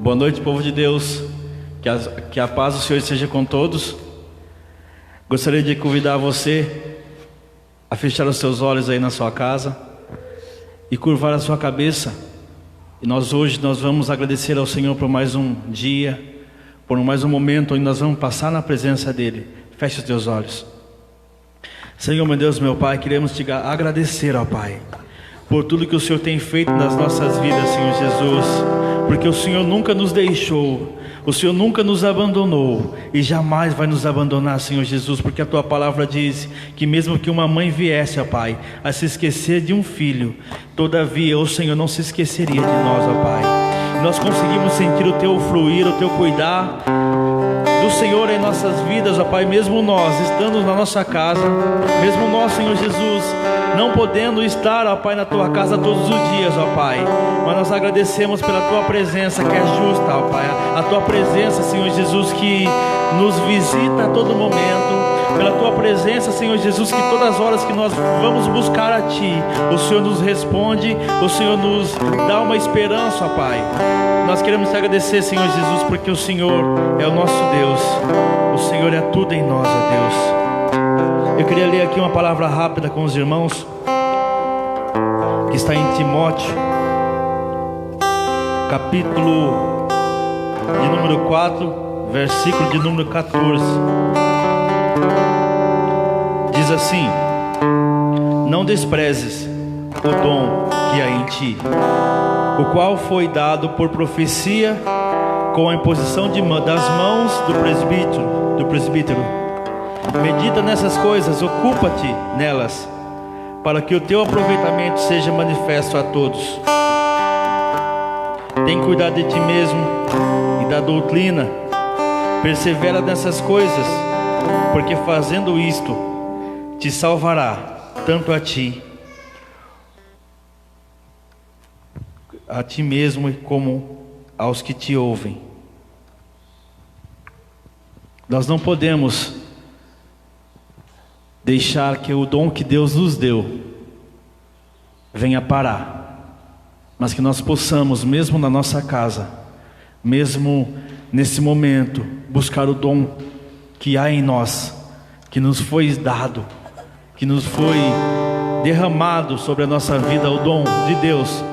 Boa noite, povo de Deus. Que a paz do Senhor esteja com todos. Gostaria de convidar você a fechar os seus olhos aí na sua casa e curvar a sua cabeça. E hoje nós vamos agradecer ao Senhor por mais um dia, por mais um momento onde nós vamos passar na presença dEle. Feche os teus olhos. Senhor, meu Deus, meu Pai, queremos te agradecer, ó Pai, por tudo que o Senhor tem feito nas nossas vidas, Senhor Jesus, porque o Senhor nunca nos deixou, o Senhor nunca nos abandonou e jamais vai nos abandonar, Senhor Jesus, porque a Tua palavra diz que mesmo que uma mãe viesse, ó Pai, a se esquecer de um filho, todavia o Senhor não se esqueceria de nós, ó Pai. Nós conseguimos sentir o Teu fluir, o Teu cuidar do Senhor em nossas vidas, ó Pai, mesmo nós estando na nossa casa, mesmo nós, Senhor Jesus, não podendo estar, ó Pai, na Tua casa todos os dias, ó Pai, mas nós agradecemos pela Tua presença que é justa, ó Pai, a Tua presença, Senhor Jesus, que nos visita a todo momento, pela Tua presença, Senhor Jesus, que todas as horas que nós vamos buscar a Ti, o Senhor nos responde, o Senhor nos dá uma esperança, ó Pai. Nós queremos te agradecer, Senhor Jesus, porque o Senhor é o nosso Deus, o Senhor é tudo em nós, ó Deus. Eu queria ler aqui uma palavra rápida com os irmãos, que está em Timóteo, capítulo de número 4, versículo de número 14. Diz assim: não desprezes o dom que há em ti, o qual foi dado por profecia com a imposição das mãos do presbítero. Medita nessas coisas, ocupa-te nelas, para que o teu aproveitamento seja manifesto a todos. Tem cuidado de ti mesmo e da doutrina, persevera nessas coisas, porque fazendo isto te salvará tanto a ti mesmo como aos que te ouvem. Nós não podemos deixar que o dom que Deus nos deu venha parar, mas que nós possamos, mesmo na nossa casa, mesmo nesse momento, buscar o dom que há em nós, que nos foi dado, que nos foi derramado sobre a nossa vida, o dom de Deus.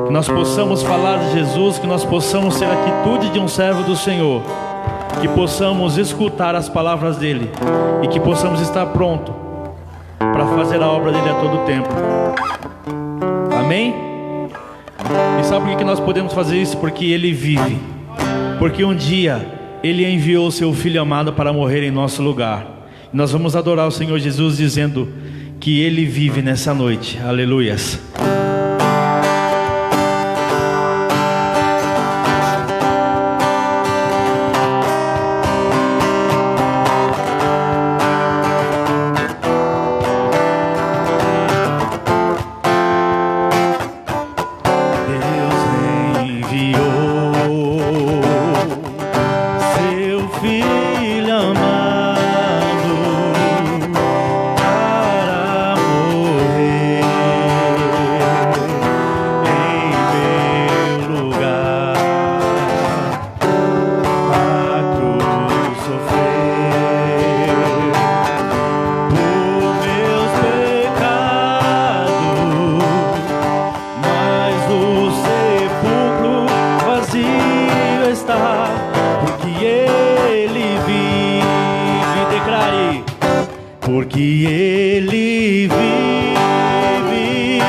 Que nós possamos falar de Jesus, que nós possamos ter a atitude de um servo do Senhor, que possamos escutar as palavras dEle e que possamos estar pronto para fazer a obra dEle a todo tempo. Amém? E sabe por que nós podemos fazer isso? Porque Ele vive, porque um dia Ele enviou o Seu Filho amado para morrer em nosso lugar. E nós vamos adorar o Senhor Jesus dizendo que Ele vive nessa noite. Aleluias. Porque Ele vive,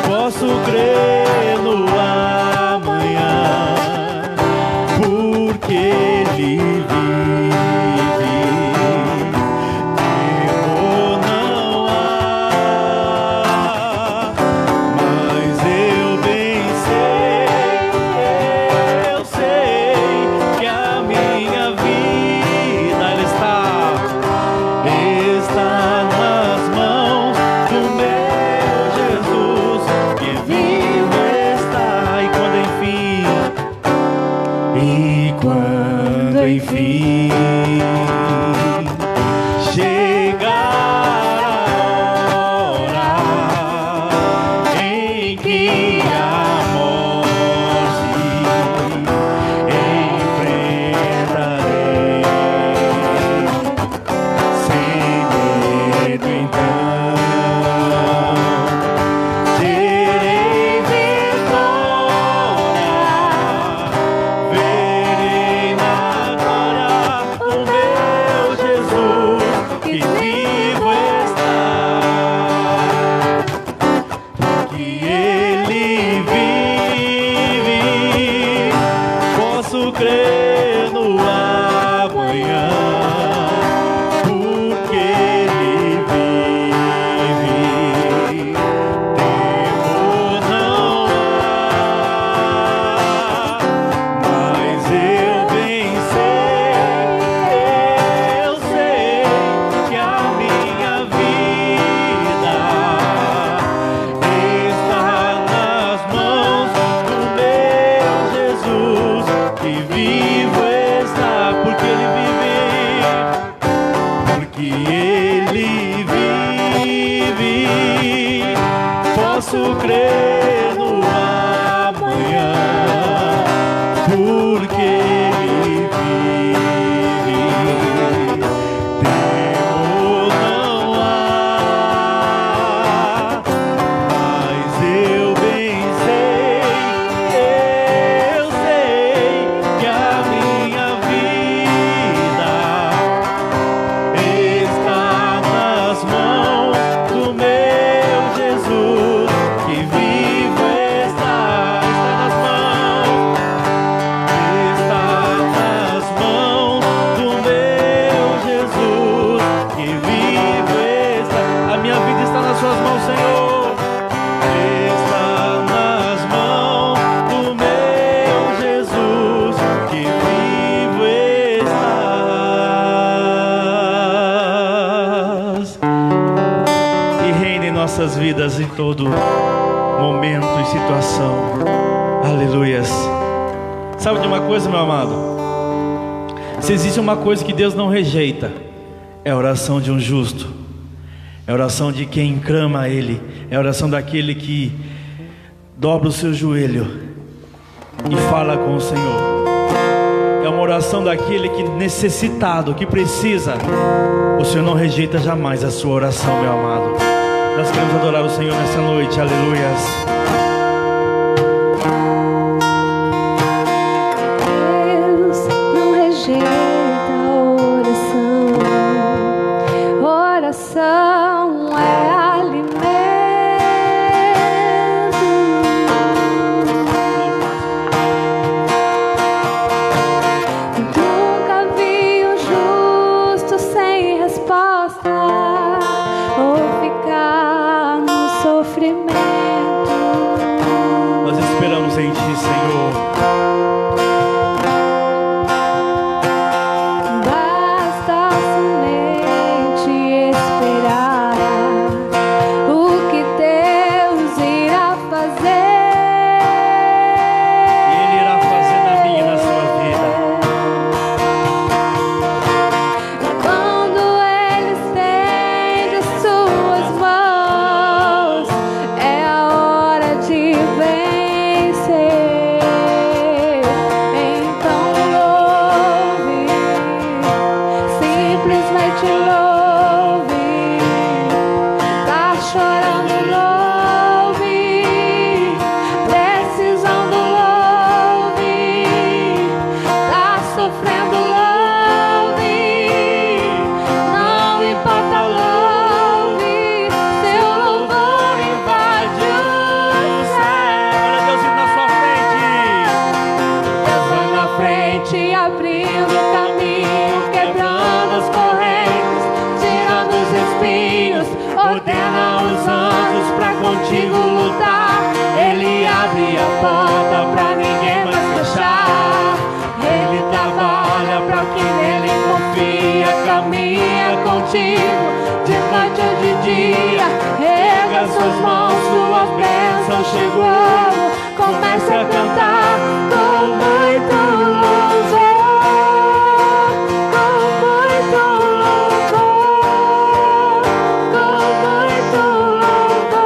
posso crer no amanhã. Porque Ele vive, temor não há. Mas eu bem sei que a minha vida ela está nas mãos do meu Jesus, que vivo está. E quando enfim chegar a hora em que a morte nossas vidas em todo momento e situação. Aleluias. Sabe de uma coisa, meu amado? Se existe uma coisa que Deus não rejeita, é a oração de um justo, é a oração de quem clama a Ele, é a oração daquele que dobra o seu joelho e fala com o Senhor. É uma oração daquele que necessitado, que precisa. O Senhor não rejeita jamais a sua oração, meu amado. Nós queremos adorar o Senhor nessa noite, aleluias. Deus não rejeita a oração. Oração é alimento. Nunca vi um justo sem resposta ou ficar no sofrimento. Nós esperamos em Ti, Senhor. Basta somente esperar o que Deus irá fazer. E Ele irá fazer na minha e na sua vida. Quando Ele estende as suas mãos, é a hora de vencer. Então louve, simplesmente louve. Tá chorando, louve. Precisando, louve. Tá sofrendo, louve. Não importa, louve. Seu louvor invade o céu. Olha Deus indo na sua frente. Deus vai na frente, abrindo o caminho, quebrando as correntes, tirando os espinhos, ordena os anjos pra contigo lutar. Ele abre a porta pra ninguém mais fechar. Ele trabalha pra quem nele confia, caminha contigo de noite ou de dia. Erga suas mãos, sua bênção chegou. Comece a cantar com muito louvor, com muito louvor, com muito louvor, com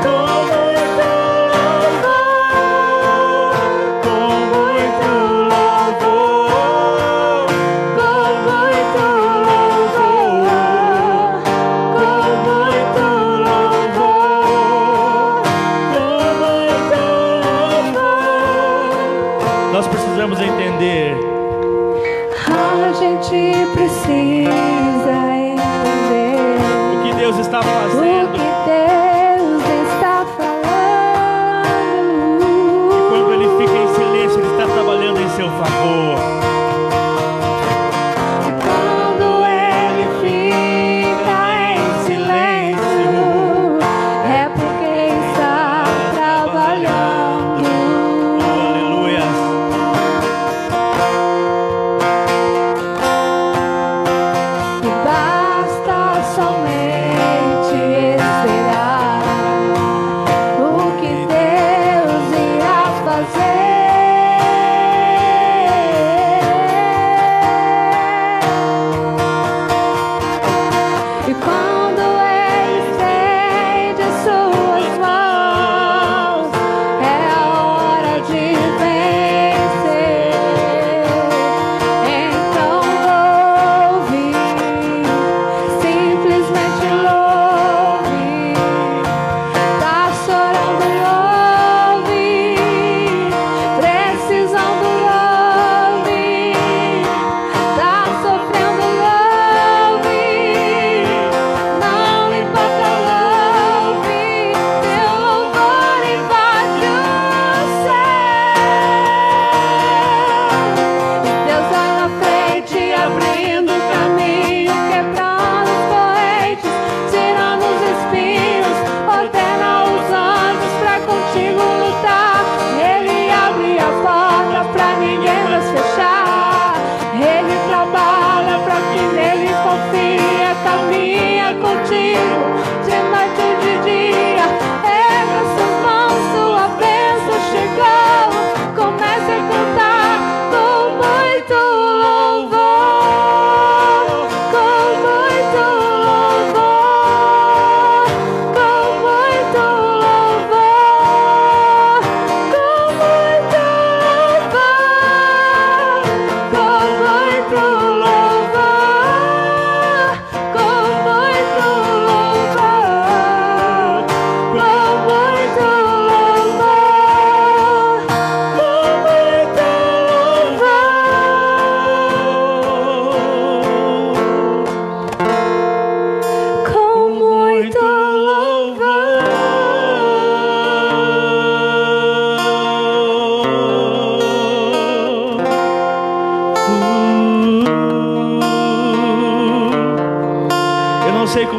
muito louvor, com muito louvor, com muito louvor, com muito louvor. Nós precisamos entender A gente precisa entender o que Deus está o fazendo. que Deus está falando. Quando Ele fica em silêncio, Ele está trabalhando em seu favor. Quando Ele fica em silêncio, é porque está trabalhando. Oh, aleluia.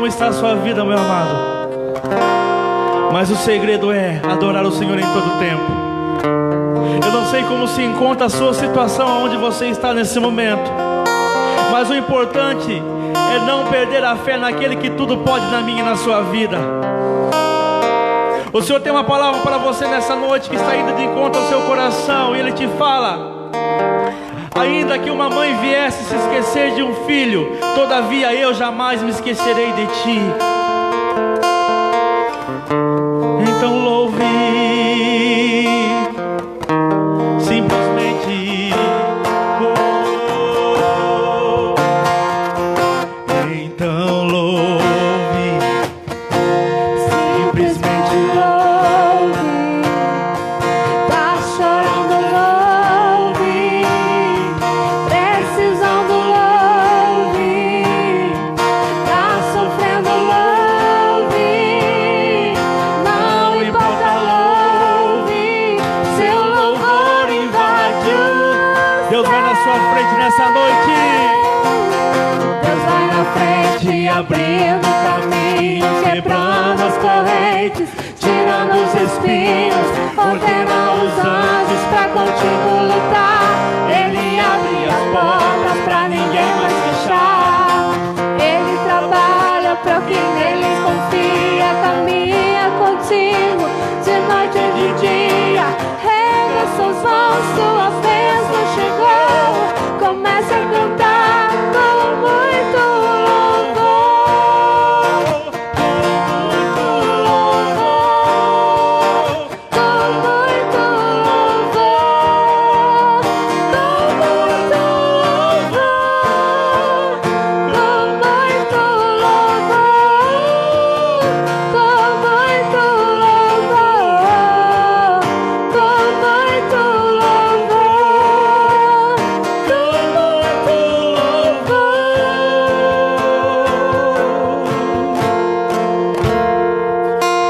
como está a sua vida, meu amado. Mas o segredo é adorar o Senhor em todo tempo. Eu não sei como se encontra a sua situação, onde você está nesse momento, mas o importante é não perder a fé naquele que tudo pode na minha e na sua vida. O Senhor tem uma palavra para você nessa noite que está indo de encontro ao seu coração, e Ele te fala: ainda que uma mãe viesse se esquecer de um filho, todavia eu jamais me esquecerei de ti. Então louve, simplesmente então louve, simplesmente louve. Tá chorando, louve. Precisando, louve. Tá sofrendo, louve. Não importa, louve. Seu louvor invade o Deus vai na sua frente nessa noite. Deus vai na frente, abrindo caminhos, quebrando as correntes, tirando os espinhos, ordena os anjos pra contigo lutar. Ele abre as portas pra ninguém mais fechar. Ele trabalha pra quem nele confia, caminha contigo de noite e de dia. Rega suas mãos, suas bênçãos chegou. Comece a cantar com muito louvor, com muito louvor, com muito louvor, com muito louvor, com muito louvor,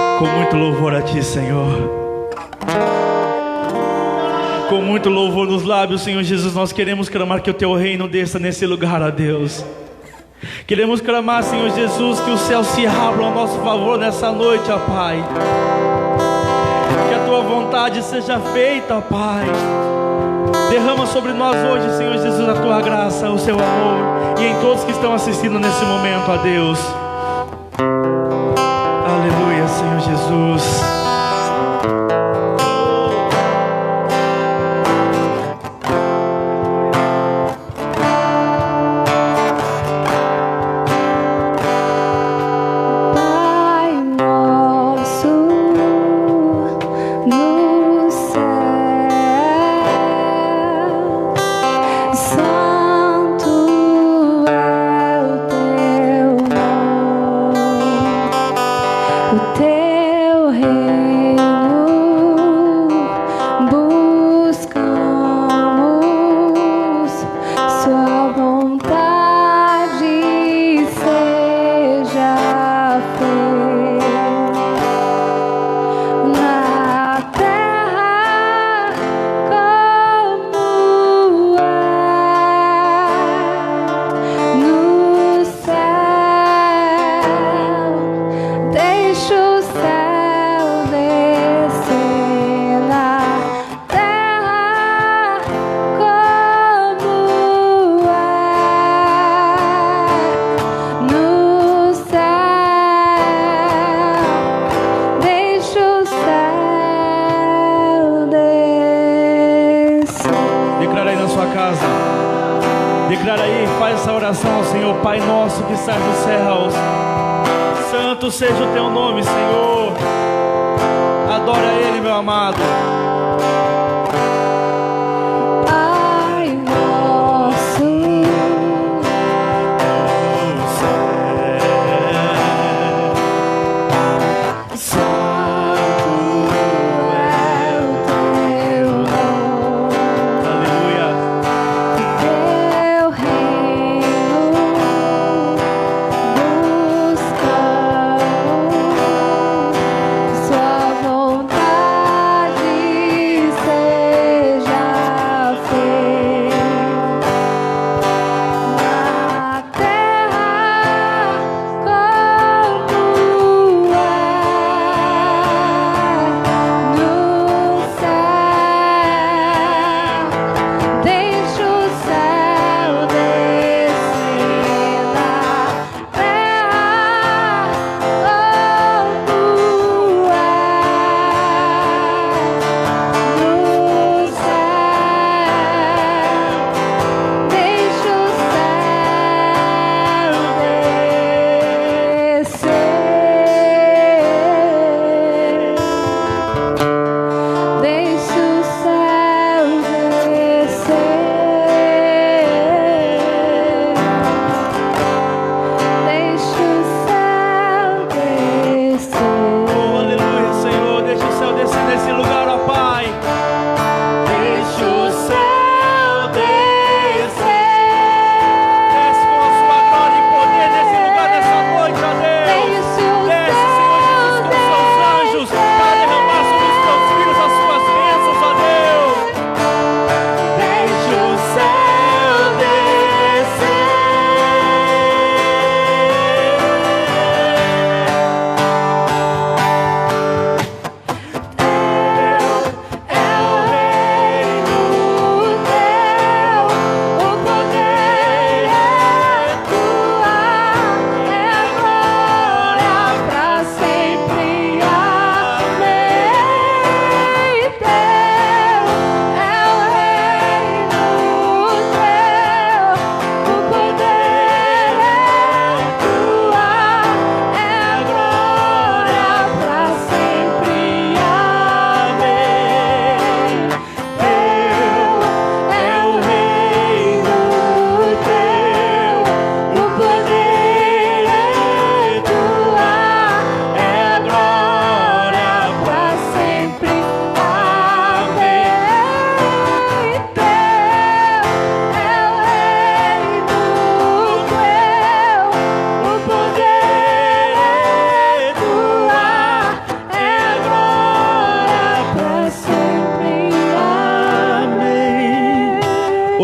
com muito Com muito louvor a ti, Senhor. Com muito louvor nos lábios, Senhor Jesus, nós queremos clamar que o teu reino desça nesse lugar, ó Deus. Queremos clamar, Senhor Jesus, que os céus se abram a nosso favor nessa noite, ó Pai. Que a tua vontade seja feita, ó Pai. Derrama sobre nós hoje, Senhor Jesus, a tua graça, o seu amor, e em todos que estão assistindo nesse momento, ó Deus. Aleluia, Senhor Jesus. Pai nosso no céu, santo é o teu nome, o teu reino buscamos, sua vontade seja feita na terra como é no céu. Deixa o céu descer na terra como é no céu. Deixa o céu descer. Declara aí na sua casa. Declara aí, faz essa oração ao Senhor. Pai nosso que estás nos céus, santo seja o teu nome, Senhor. Adora Ele, meu amado. Pai nosso santo é o teu nome, Aleluia. teu reino buscamos, sua vontade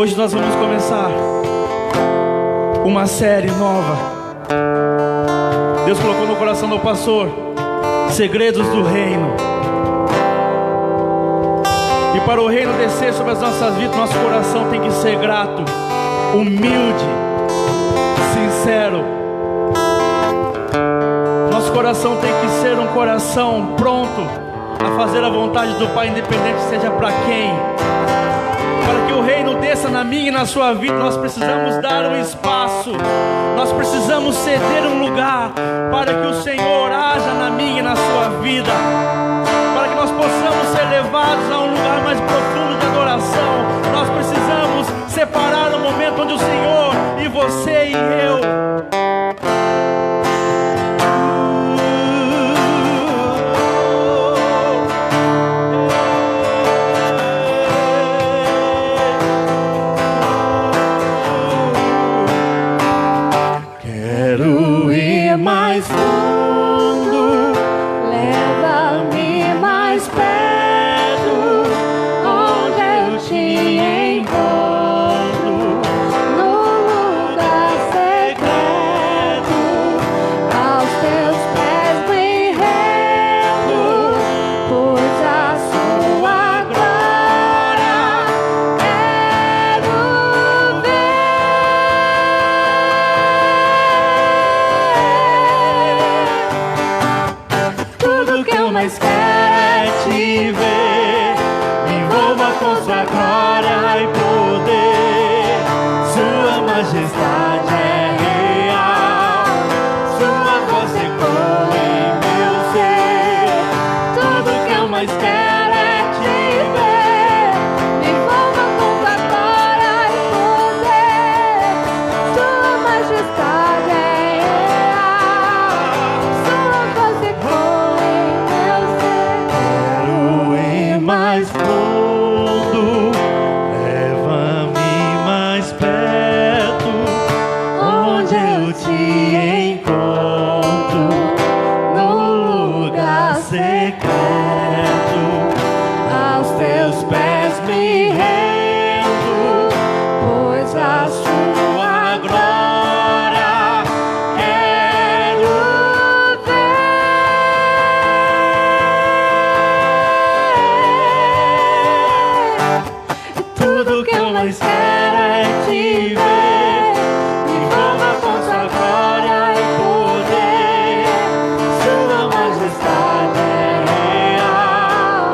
Hoje nós vamos começar uma série nova. Deus colocou no coração do pastor segredos do reino. E para o reino descer sobre as nossas vidas, nosso coração tem que ser grato, humilde, sincero. Nosso coração tem que ser um coração pronto a fazer a vontade do Pai, independente seja para quem. Para que o reino desça na minha e na sua vida, nós precisamos dar um espaço, nós precisamos ceder um lugar para que o Senhor haja na minha e na sua vida, para que nós possamos ser levados a um lugar mais profundo de adoração. Nós precisamos separar o momento onde o Senhor e você e eu mais fundo, leva-me mais perto, onde eu te encontro, no lugar secreto, aos teus pés me rendo, pois a sua glória quero ver. Mas quero é te ver, me envolva com sua glória e poder. Sua majestade é real, sua voz ecoa em meu ser. Tudo que eu mais quero é te ver, me envolva com sua glória e poder. Sua majestade é real, sua voz ecoa em mais fundo, leva-me mais perto, onde eu te encontro, no lugar secreto, aos teus pés me rendo, pois a sua glória quero Tudo que eu mais quero é te ver, me envolva com sua glória e poder. Sua majestade é real,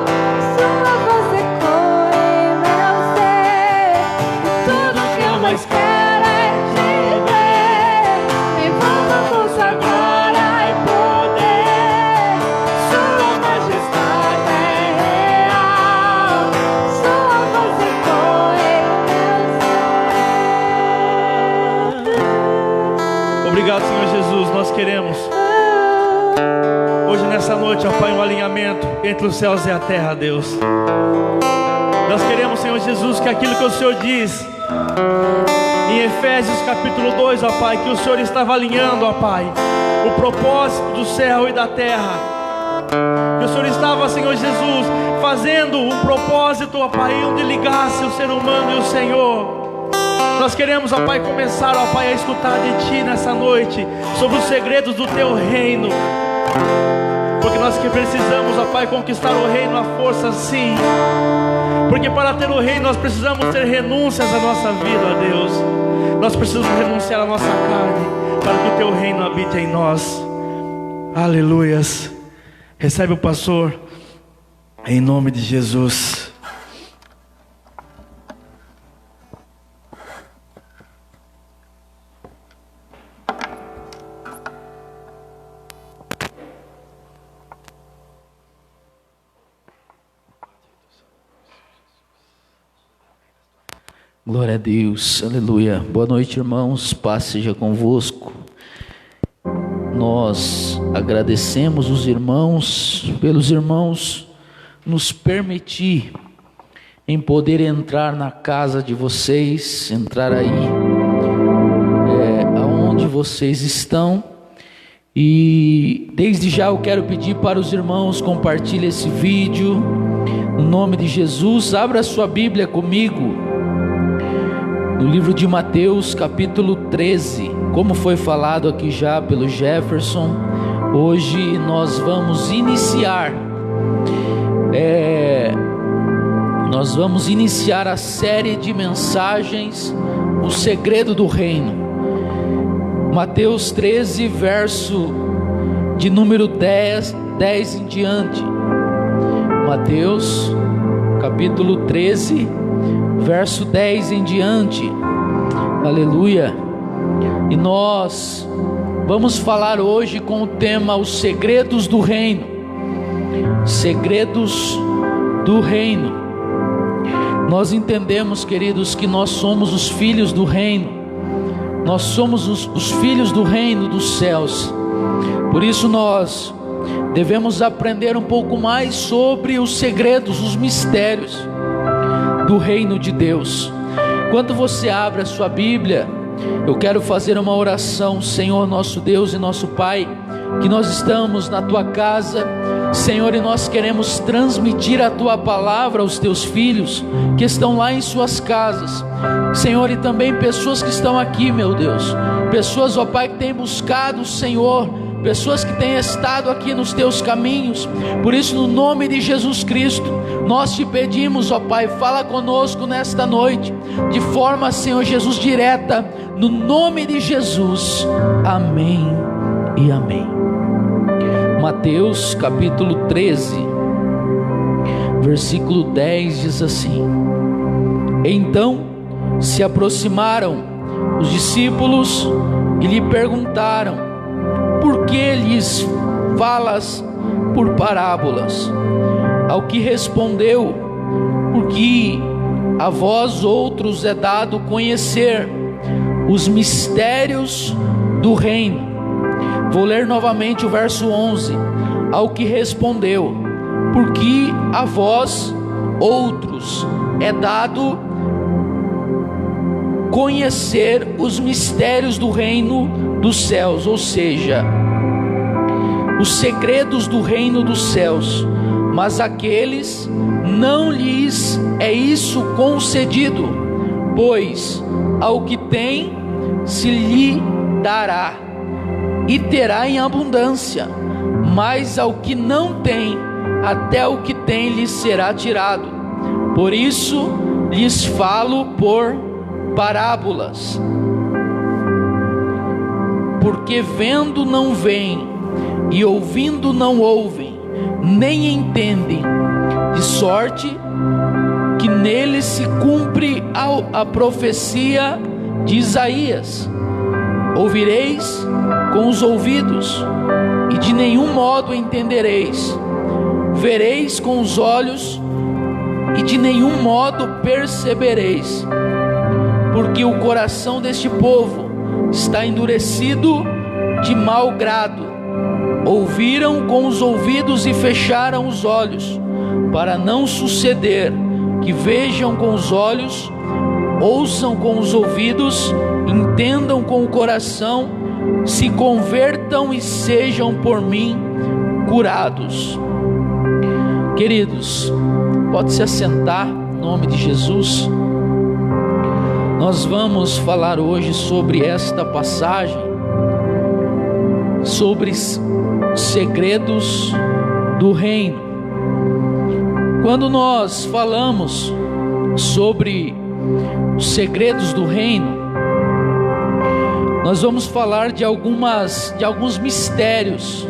sua voz ecoa em meu ser. Tudo que eu mais quero é te ver, me envolva com sua glória e poder. Sua majestade é real, sua voz ecoa em Obrigado, Senhor Jesus. Nós queremos hoje nessa noite, ó Pai, um alinhamento entre os céus e a terra, Deus. Nós queremos, Senhor Jesus, que aquilo que o Senhor diz em Efésios capítulo 2, ó Pai, que o Senhor estava alinhando, ó Pai, o propósito do céu e da terra, que o Senhor estava, Senhor Jesus, fazendo um propósito, ó Pai, onde ligasse o ser humano e o Senhor. Nós queremos, ó Pai, começar, ó Pai, a escutar de Ti nessa noite sobre os segredos do Teu reino, porque nós que precisamos, ó Pai, conquistar o reino à força, sim, porque para ter o reino nós precisamos ter renúncias à nossa vida, ó Deus. Nós precisamos renunciar à nossa carne para que o Teu reino habite em nós. Aleluias. Recebe o pastor em nome de Jesus. Glória a Deus, aleluia. Boa noite, irmãos, paz seja convosco. Nós agradecemos os irmãos, pelos irmãos nos permitir em poder entrar na casa de vocês, entrar aí aonde vocês estão. E desde já eu quero pedir para os irmãos, compartilhem esse vídeo, no nome de Jesus. Abra sua Bíblia comigo no livro de Mateus, capítulo 13. Como foi falado aqui já pelo Jefferson, hoje nós vamos iniciar a série de mensagens, o segredo do reino. Mateus 13, verso de número 10 em diante. Mateus capítulo 13, verso 10 em diante. Aleluia. E nós vamos falar hoje com o tema os segredos do reino. Segredos do reino. Nós entendemos, queridos, que nós somos os filhos do reino. Nós somos os filhos do reino dos céus. Por isso nós devemos aprender um pouco mais sobre os segredos, os mistérios do reino de Deus. Quando você abre a sua Bíblia, eu quero fazer uma oração. Senhor, nosso Deus e nosso Pai, que nós estamos na Tua casa, Senhor, e nós queremos transmitir a Tua palavra aos Teus filhos que estão lá em suas casas, Senhor, e também pessoas que estão aqui, meu Deus, pessoas, ó Pai, que têm buscado o Senhor, pessoas que têm estado aqui nos Teus caminhos. Por isso, no nome de Jesus Cristo, nós Te pedimos, ó Pai, fala conosco nesta noite, de forma, Senhor Jesus, direta, no nome de Jesus, amém e amém. Mateus capítulo 13, versículo 10 diz assim: Então se aproximaram os discípulos e lhe perguntaram: Por que lhes falas por parábolas? Ao que respondeu: Porque a vós outros é dado conhecer os mistérios do reino. Vou ler novamente o verso 11. Ao que respondeu: Porque a vós outros é dado conhecer os mistérios do reino dos céus, ou seja, os segredos do reino dos céus, mas aqueles não lhes é isso concedido, pois ao que tem se lhe dará e terá em abundância, mas ao que não tem, até o que tem lhe será tirado. Por isso lhes falo por parábolas, porque vendo não veem, e ouvindo não ouvem, nem entendem, de sorte que neles se cumpre a profecia de Isaías: ouvireis com os ouvidos, e de nenhum modo entendereis, vereis com os olhos, e de nenhum modo percebereis, porque o coração deste povo está endurecido de mau grado. Ouviram com os ouvidos e fecharam os olhos, para não suceder que vejam com os olhos, ouçam com os ouvidos, entendam com o coração, se convertam e sejam por mim curados. Queridos, pode se assentar em nome de Jesus. Nós vamos falar hoje sobre esta passagem, sobre segredos do reino. Quando nós falamos sobre os segredos do reino, nós vamos falar de alguns mistérios.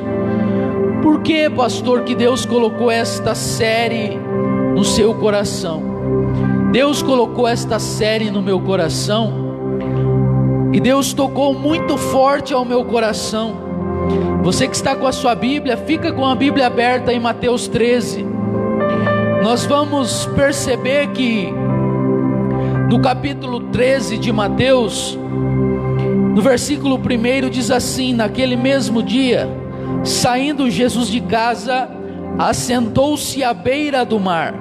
Por que, pastor, que Deus colocou esta série no seu coração? Deus colocou esta série no meu coração, e Deus tocou muito forte ao meu coração. Você que está com a sua Bíblia, fica com a Bíblia aberta em Mateus 13. Nós vamos perceber que no capítulo 13 de Mateus, no versículo 1 diz assim: naquele mesmo dia, saindo Jesus de casa, assentou-se à beira-mar,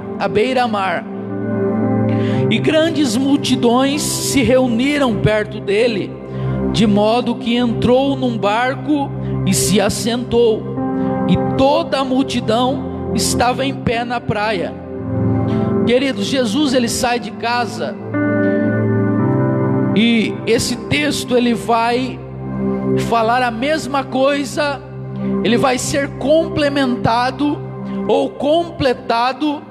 e grandes multidões se reuniram perto dele, de modo que entrou num barco e se assentou, e toda a multidão estava em pé na praia. Queridos, Jesus ele sai de casa E esse texto ele vai falar a mesma coisa, ele vai ser complementado ou completado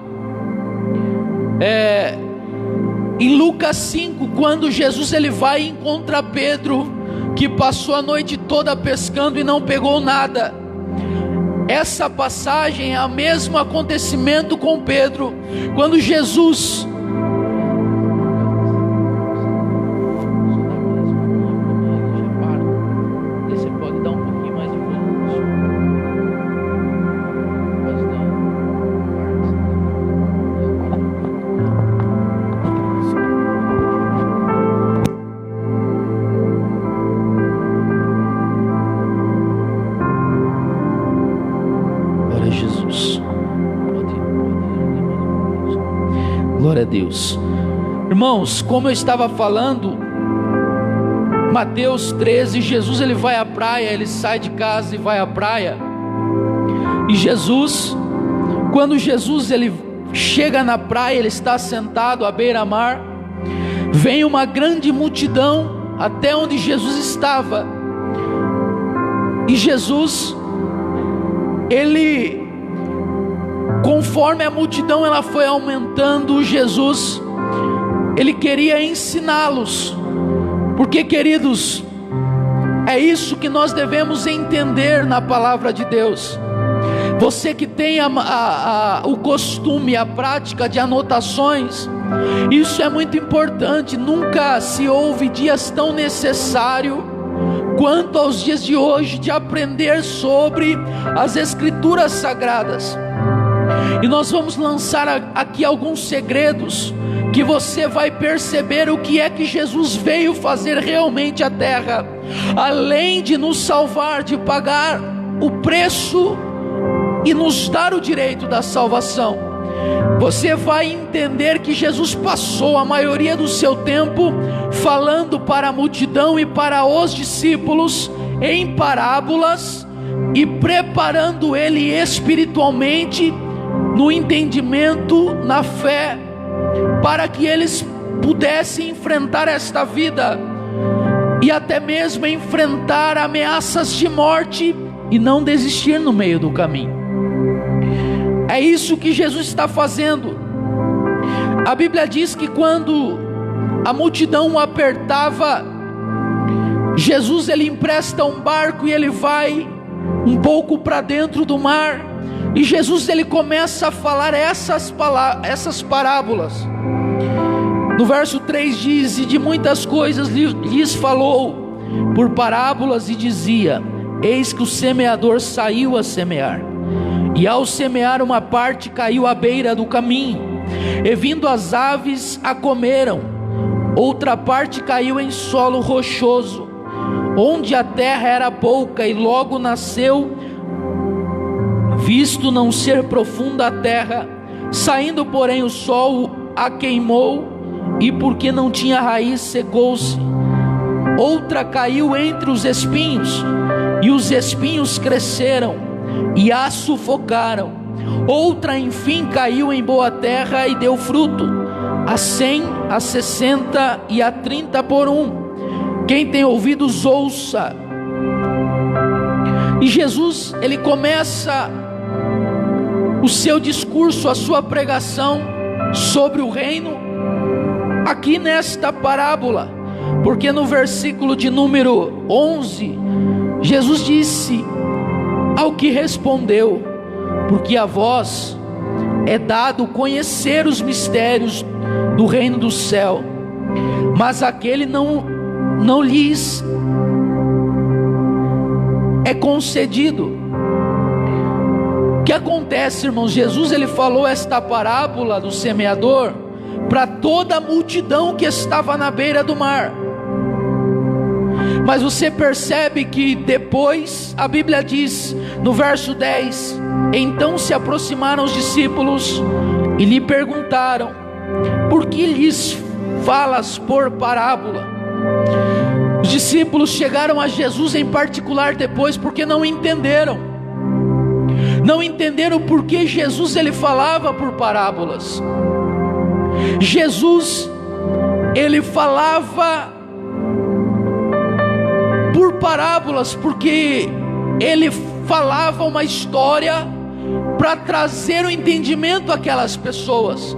em Lucas 5, quando Jesus ele vai e encontra Pedro, que passou a noite toda pescando e não pegou nada. Essa passagem é o mesmo acontecimento com Pedro, quando Jesus Glória a Deus. Irmãos, como eu estava falando, Mateus 13, Jesus ele vai à praia, ele sai de casa e vai à praia. E Jesus, quando Jesus ele chega na praia, ele está sentado à beira-mar, vem uma grande multidão até onde Jesus estava. E Jesus, ele, conforme a multidão ela foi aumentando, Jesus, ele queria ensiná-los, porque, queridos, é isso que nós devemos entender na palavra de Deus. Você que tem o costume, a prática de anotações, isso é muito importante. Nunca se houve dias tão necessários quanto aos dias de hoje, de aprender sobre as Escrituras Sagradas. E nós vamos lançar aqui alguns segredos, que você vai perceber o que é que Jesus veio fazer realmente à terra, além de nos salvar, de pagar o preço e nos dar o direito da salvação. Você vai entender que Jesus passou a maioria do seu tempo falando para a multidão e para os discípulos em parábolas, e preparando ele espiritualmente, no entendimento, na fé, para que eles pudessem enfrentar esta vida e até mesmo enfrentar ameaças de morte e não desistir no meio do caminho. É isso que Jesus está fazendo. A Bíblia diz que quando a multidão o apertava, Jesus ele empresta um barco e ele vai um pouco para dentro do mar, e Jesus ele começa a falar essas parábolas. No verso 3 diz: e de muitas coisas lhes falou por parábolas, e dizia: eis que o semeador saiu a semear, e ao semear uma parte caiu à beira do caminho, e vindo as aves a comeram. Outra parte caiu em solo rochoso, onde a terra era pouca, e logo nasceu, visto não ser profunda a terra. Saindo porém o sol a queimou, e porque não tinha raiz, secou-se. Outra caiu entre os espinhos, e os espinhos cresceram e a sufocaram. Outra enfim caiu em boa terra e deu fruto, a 100, a 60 e a 30 por um. Quem tem ouvidos ouça. E Jesus ele começa o seu discurso, a sua pregação sobre o reino aqui nesta parábola, porque no versículo de número 11, Jesus disse ao que respondeu: porque a vós é dado conhecer os mistérios do reino do céu, mas aquele não lhes é concedido. O que acontece, irmãos? Jesus ele falou esta parábola do semeador para toda a multidão que estava na beira do mar. Mas você percebe que depois a Bíblia diz no verso 10: então se aproximaram os discípulos e lhe perguntaram: por que lhes falas por parábola? Os discípulos chegaram a Jesus em particular depois, porque não entenderam por que Jesus ele falava por parábolas. Jesus ele falava por parábolas, porque ele falava uma história para trazer o entendimento àquelas pessoas.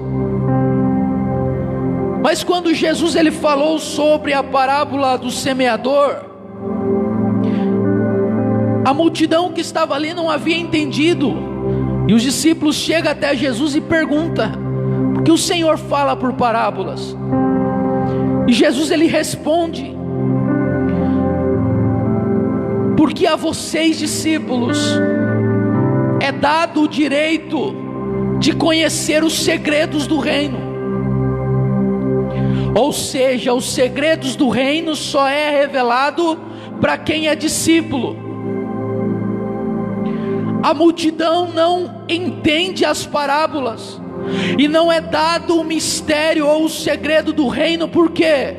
Mas quando Jesus ele falou sobre a parábola do semeador, a multidão que estava ali não havia entendido, e os discípulos chegam até Jesus e perguntam: por que o Senhor fala por parábolas? E Jesus ele responde: porque a vocês, discípulos, é dado o direito de conhecer os segredos do reino. Ou seja, os segredos do reino só é revelado para quem é discípulo. A multidão não entende as parábolas, e não é dado o mistério ou o segredo do reino. Por quê?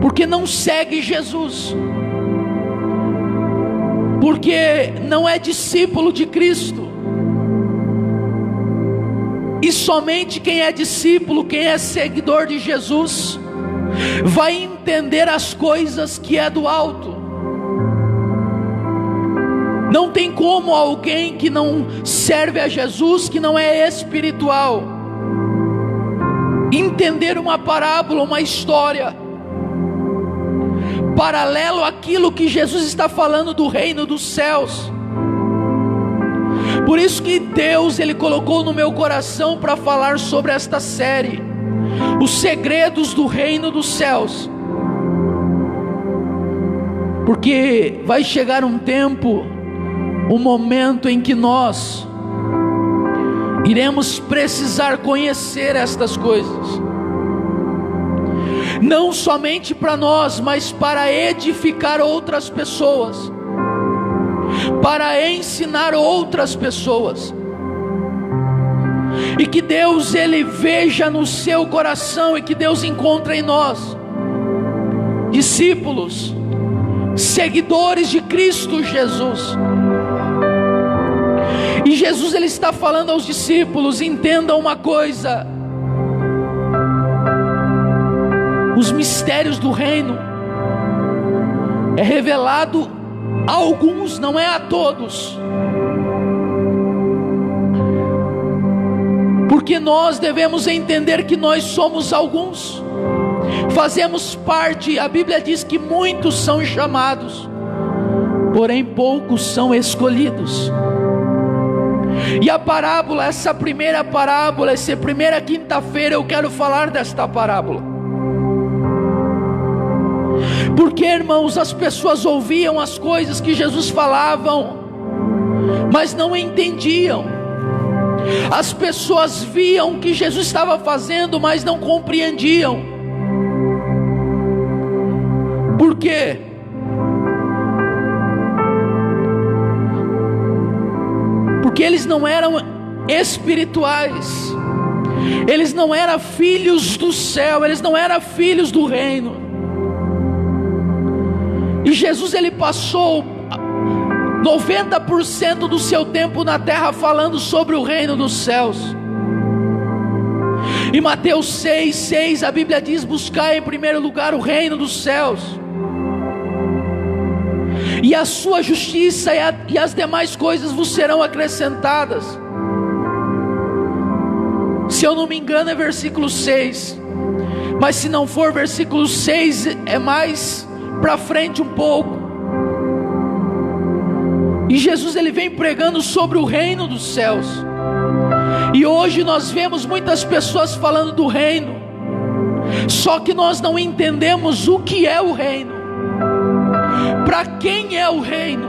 Porque não segue Jesus, porque não é discípulo de Cristo. E somente quem é discípulo, quem é seguidor de Jesus, vai entender as coisas que é do alto. Não tem como alguém que não serve a Jesus, que não é espiritual, entender uma parábola, uma história paralelo àquilo que Jesus está falando do reino dos céus. Por isso que Deus ele colocou no meu coração para falar sobre esta série, os segredos do reino dos céus. Porque vai chegar um tempo, um momento em que nós iremos precisar conhecer estas coisas, não somente para nós, mas para edificar outras pessoas, para ensinar outras pessoas. E que Deus ele veja no seu coração, e que Deus encontre em nós discípulos, seguidores de Cristo Jesus. E Jesus ele está falando aos discípulos: entendam uma coisa, os mistérios do reino é revelado a alguns, não é a todos. Porque nós devemos entender que nós somos alguns, fazemos parte. A Bíblia diz que muitos são chamados, porém poucos são escolhidos. E a parábola, essa primeira parábola, essa primeira quinta-feira, eu quero falar desta parábola. Porque, irmãos, as pessoas ouviam as coisas que Jesus falava, mas não entendiam. As pessoas viam o que Jesus estava fazendo, mas não compreendiam. Por quê? Porque eles não eram espirituais, eles não eram filhos do céu, eles não eram filhos do reino. E Jesus ele passou 90% do seu tempo na terra falando sobre o reino dos céus. Em Mateus 6:6 a Bíblia diz: buscai em primeiro lugar o reino dos céus, e a sua justiça e as demais coisas vos serão acrescentadas. Se eu não me engano é versículo 6, mas se não for versículo 6, é mais para frente um pouco. E Jesus ele vem pregando sobre o reino dos céus. E hoje nós vemos muitas pessoas falando do reino, só que nós não entendemos o que é o reino, para quem é o reino.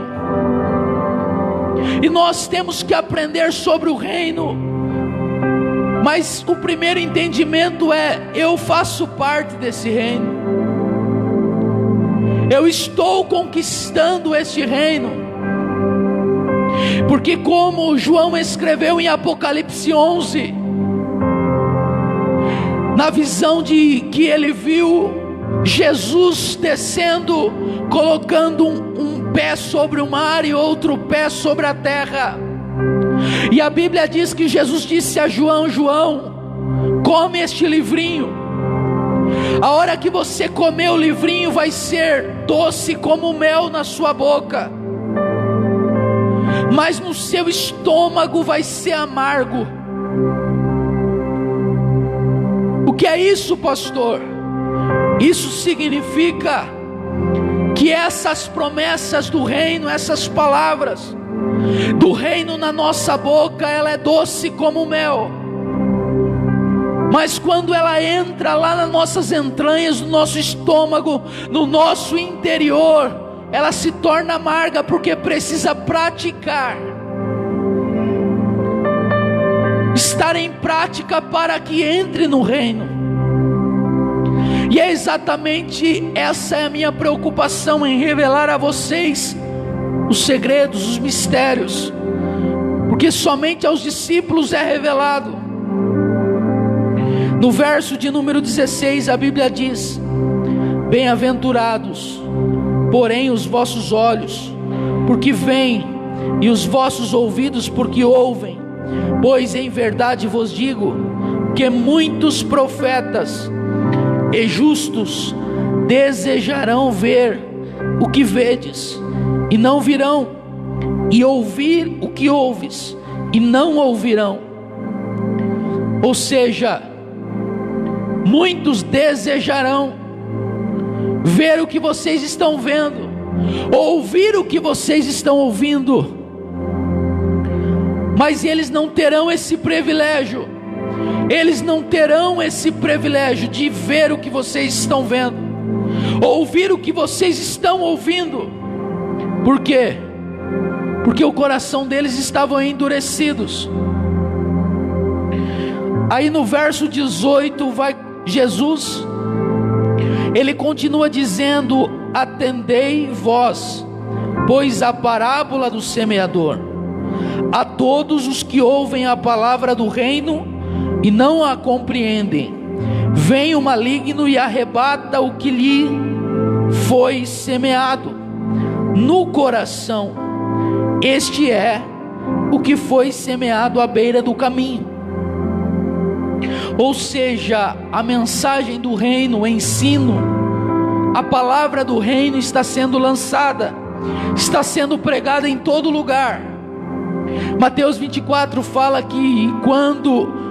E nós temos que aprender sobre o reino. Mas o primeiro entendimento é: eu faço parte desse reino, eu estou conquistando este reino. Porque como João escreveu em Apocalipse 11, na visão de que ele viu Jesus descendo, colocando um pé sobre o mar e outro pé sobre a terra. E a Bíblia diz que Jesus disse a João: João, come este livrinho. A hora que você comer o livrinho vai ser doce como mel na sua boca, mas no seu estômago vai ser amargo. O que é isso, pastor? Isso significa que essas promessas do reino, essas palavras do reino na nossa boca, ela é doce como mel, mas quando ela entra lá nas nossas entranhas, no nosso estômago, no nosso interior, ela se torna amarga, porque precisa praticar, estar em prática para que entre no reino. E é exatamente essa é a minha preocupação, em revelar a vocês os segredos, os mistérios, porque somente aos discípulos é revelado. No verso de número 16, a Bíblia diz: bem-aventurados, porém, os vossos olhos, porque veem, e os vossos ouvidos, porque ouvem. Pois em verdade vos digo, que muitos profetas e justos desejarão ver o que vedes, e não virão, e ouvir o que ouves, e não ouvirão. Ou seja, muitos desejarão ver o que vocês estão vendo, ouvir o que vocês estão ouvindo, mas eles não terão esse privilégio. Eles não terão esse privilégio de ver o que vocês estão vendo, ouvir o que vocês estão ouvindo. Por quê? Porque o coração deles estava endurecidos. Aí no verso 18 Jesus, ele continua dizendo: atendei vós, pois a parábola do semeador, a todos os que ouvem a palavra do reino e não a compreendem. Vem o maligno e arrebata o que lhe foi semeado no coração. Este é o que foi semeado à beira do caminho. Ou seja, a mensagem do reino, o ensino, a palavra do reino está sendo lançada, está sendo pregada em todo lugar. Mateus 24 fala que quando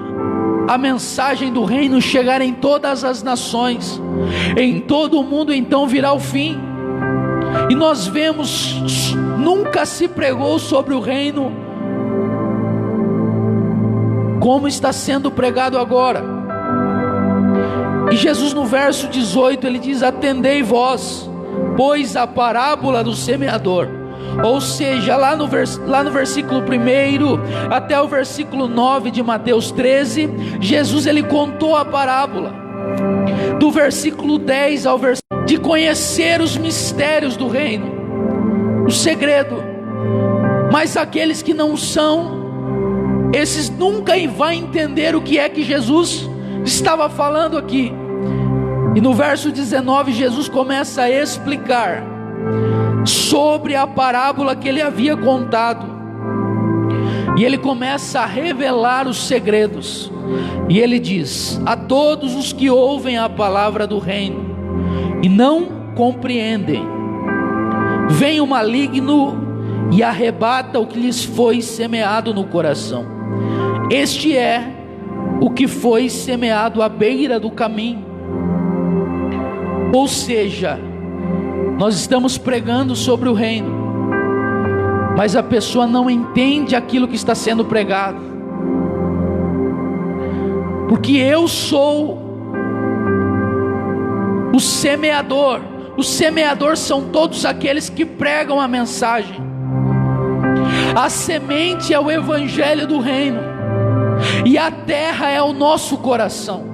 a mensagem do reino chegar em todas as nações, em todo o mundo, então virá o fim. E nós vemos, nunca se pregou sobre o reino como está sendo pregado agora. E Jesus no verso 18 ele diz: atendei vós, pois a parábola do semeador. Ou seja, lá no versículo 1 até o versículo 9 de Mateus 13, Jesus ele contou a parábola. Do versículo 10 ao versículo de conhecer os mistérios do reino, o segredo. Mas aqueles que não são, esses nunca vão entender o que é que Jesus estava falando aqui. E no verso 19 Jesus começa a explicar sobre a parábola que ele havia contado, e ele começa a revelar os segredos. E ele diz: a todos os que ouvem a palavra do reino e não compreendem, vem o maligno e arrebata o que lhes foi semeado no coração. Este é o que foi semeado à beira do caminho. Ou seja, nós estamos pregando sobre o reino, mas a pessoa não entende aquilo que está sendo pregado. Porque eu sou o semeador. O semeador são todos aqueles que pregam a mensagem. A semente é o evangelho do reino, e a terra é o nosso coração.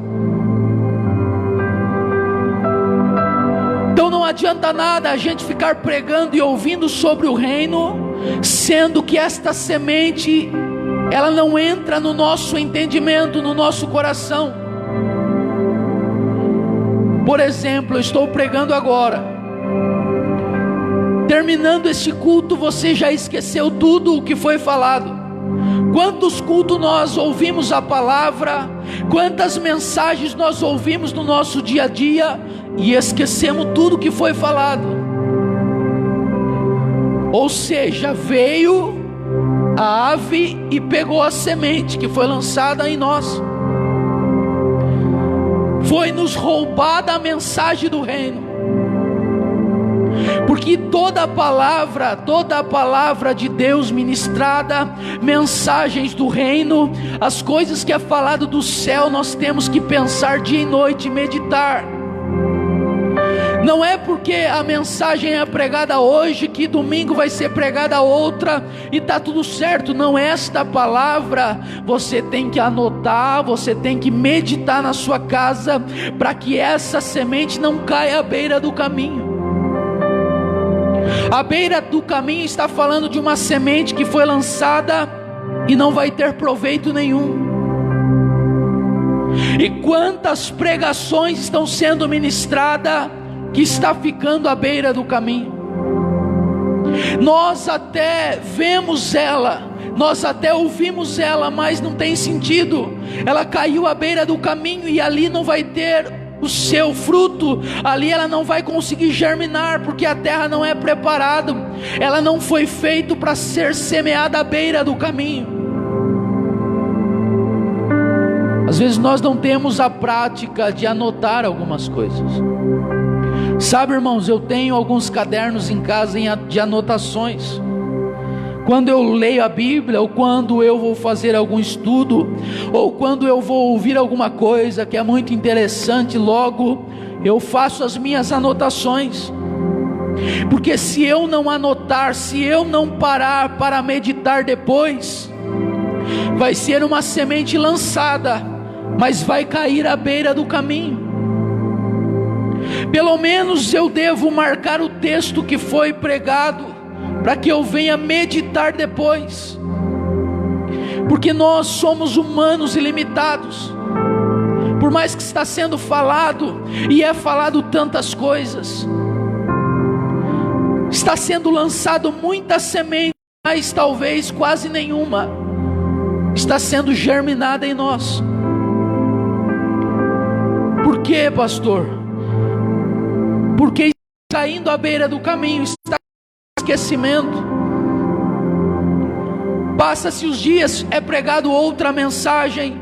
Então não adianta nada a gente ficar pregando e ouvindo sobre o reino, sendo que esta semente, ela não entra no nosso entendimento, no nosso coração. Por exemplo, eu estou pregando agora, terminando este culto, você já esqueceu tudo o que foi falado. Quantos cultos nós ouvimos a palavra, quantas mensagens nós ouvimos no nosso dia a dia e esquecemos tudo que foi falado. Ou seja, veio a ave e pegou a semente que foi lançada em nós. Foi nos roubada a mensagem do reino. Porque toda a palavra de Deus ministrada, mensagens do reino, as coisas que é falado do céu, nós temos que pensar dia e noite, meditar. Não é porque a mensagem é pregada hoje que domingo vai ser pregada outra e está tudo certo. Não, esta palavra você tem que anotar, você tem que meditar na sua casa, para que essa semente não caia à beira do caminho. A beira do caminho está falando de uma semente que foi lançada e não vai ter proveito nenhum. E quantas pregações estão sendo ministradas que está ficando à beira do caminho. Nós até vemos ela, nós até ouvimos ela, mas não tem sentido. Ela caiu à beira do caminho e ali não vai ter o seu fruto, ali ela não vai conseguir germinar, porque a terra não é preparada, ela não foi feita para ser semeada à beira do caminho. Às vezes nós não temos a prática de anotar algumas coisas. Sabe, irmãos, eu tenho alguns cadernos em casa de anotações. Quando eu leio a Bíblia, ou quando eu vou fazer algum estudo, ou quando eu vou ouvir alguma coisa que é muito interessante, logo eu faço as minhas anotações. Porque se eu não anotar, se eu não parar para meditar depois, vai ser uma semente lançada, mas vai cair à beira do caminho. Pelo menos eu devo marcar o texto que foi pregado, para que eu venha meditar depois, porque nós somos humanos e limitados. Por mais que está sendo falado, e é falado tantas coisas, está sendo lançado muita semente, mas talvez quase nenhuma está sendo germinada em nós. Por quê, pastor? Porque está caindo à beira do caminho, está esquecimento. Passa-se os dias, é pregado outra mensagem,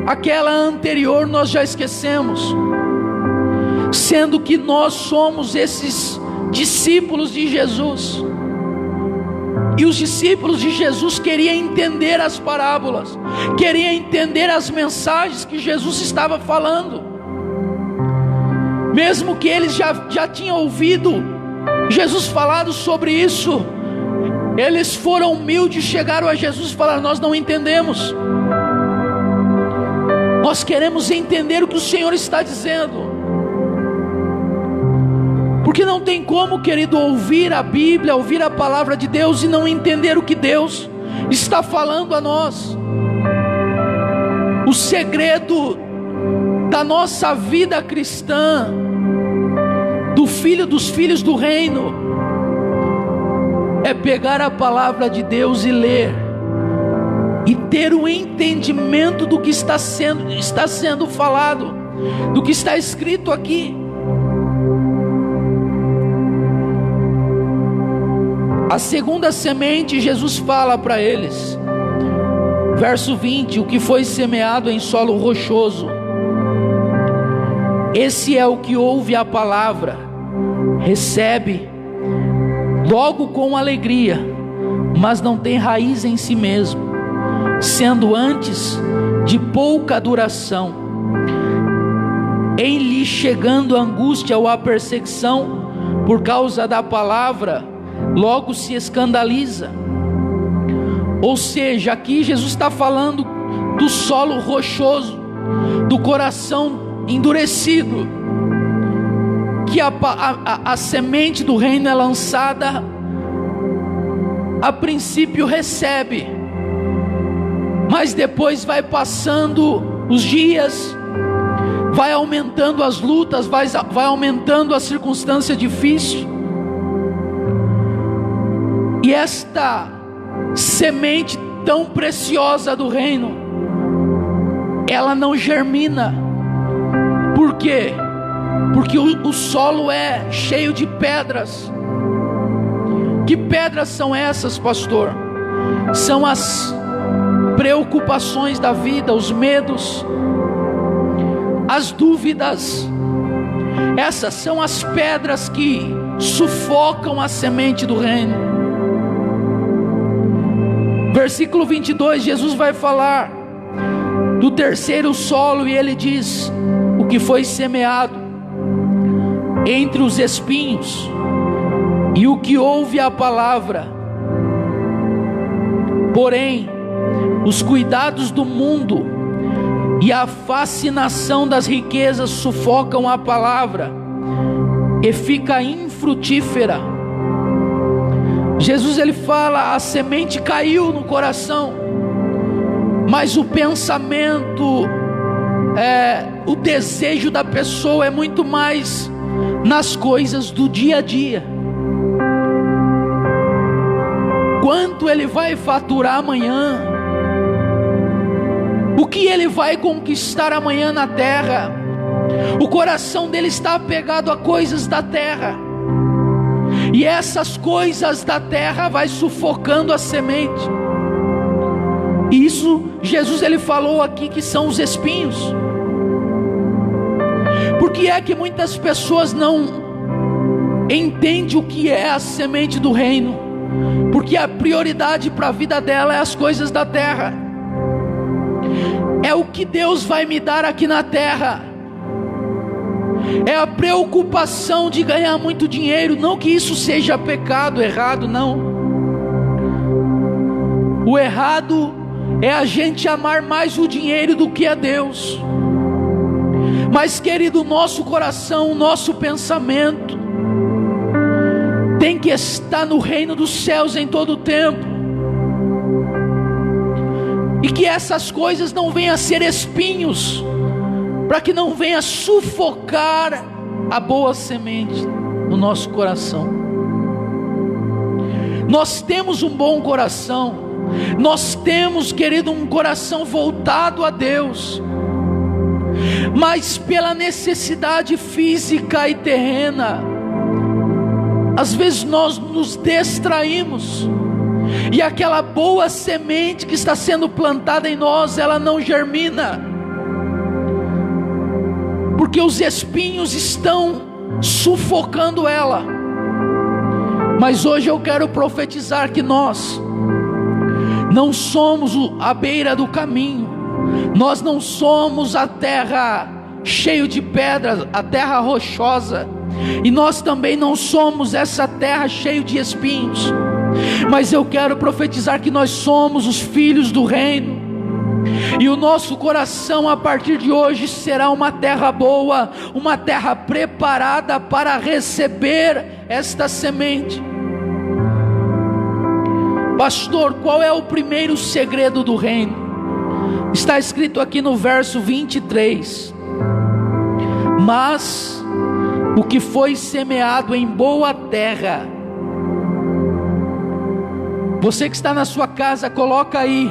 aquela anterior nós já esquecemos, sendo que nós somos esses discípulos de Jesus. E os discípulos de Jesus queriam entender as parábolas, queriam entender as mensagens que Jesus estava falando, mesmo que eles já tinham ouvido Jesus falado sobre isso. Eles foram humildes, chegaram a Jesus e falaram: nós não entendemos, nós queremos entender o que o Senhor está dizendo. Porque não tem como, querido, ouvir a Bíblia, ouvir a palavra de Deus e não entender o que Deus está falando a nós. O segredo da nossa vida cristã, dos filhos do reino, é pegar a palavra de Deus e ler, e ter o entendimento do que está sendo falado, do que está escrito aqui. A segunda semente, Jesus fala para eles, verso 20: o que foi semeado em solo rochoso, esse é o que ouve a palavra, recebe logo com alegria, mas não tem raiz em si mesmo, sendo antes de pouca duração. Em lhe chegando a angústia ou a perseguição por causa da palavra, logo se escandaliza. Ou seja, aqui Jesus está falando do solo rochoso, do coração endurecido, que a semente do reino é lançada, a princípio recebe, mas depois vai passando os dias, vai aumentando as lutas, vai aumentando a circunstância difícil, e esta semente tão preciosa do reino, ela não germina. Por quê? Porque o solo é cheio de pedras. Que pedras são essas, pastor? São as preocupações da vida, os medos, as dúvidas. Essas são as pedras que sufocam a semente do reino. Versículo 22, Jesus vai falar do terceiro solo, e ele diz: o que foi semeado entre os espinhos, e o que ouve a palavra, porém os cuidados do mundo e a fascinação das riquezas sufocam a palavra e fica infrutífera. Jesus, ele fala, a semente caiu no coração, mas o pensamento, o desejo da pessoa é muito mais nas coisas do dia a dia. Quanto ele vai faturar amanhã? O que ele vai conquistar amanhã na terra? O coração dele está apegado a coisas da terra, e essas coisas da terra vai sufocando a semente. Isso Jesus, ele falou aqui que são os espinhos. Por que é que muitas pessoas não entendem o que é a semente do reino? Porque a prioridade para a vida dela é as coisas da terra. É o que Deus vai me dar aqui na terra. É a preocupação de ganhar muito dinheiro. Não que isso seja pecado, errado, não. O errado é a gente amar mais o dinheiro do que a Deus. Mas, querido, o nosso coração, o nosso pensamento tem que estar no reino dos céus em todo o tempo. E que essas coisas não venham a ser espinhos, para que não venha sufocar a boa semente no nosso coração. Nós temos um bom coração, nós temos, querido, um coração voltado a Deus, mas pela necessidade física e terrena, às vezes nós nos distraímos, e aquela boa semente que está sendo plantada em nós, ela não germina, porque os espinhos estão sufocando ela. Mas hoje eu quero profetizar que nós não somos a beira do caminho, nós não somos a terra cheia de pedras, a terra rochosa, e nós também não somos essa terra cheia de espinhos. Mas eu quero profetizar que nós somos os filhos do reino, e o nosso coração a partir de hoje será uma terra boa, uma terra preparada para receber esta semente. Pastor, qual é o primeiro segredo do reino? Está escrito aqui no verso 23: mas o que foi semeado em boa terra. Você que está na sua casa, coloca aí.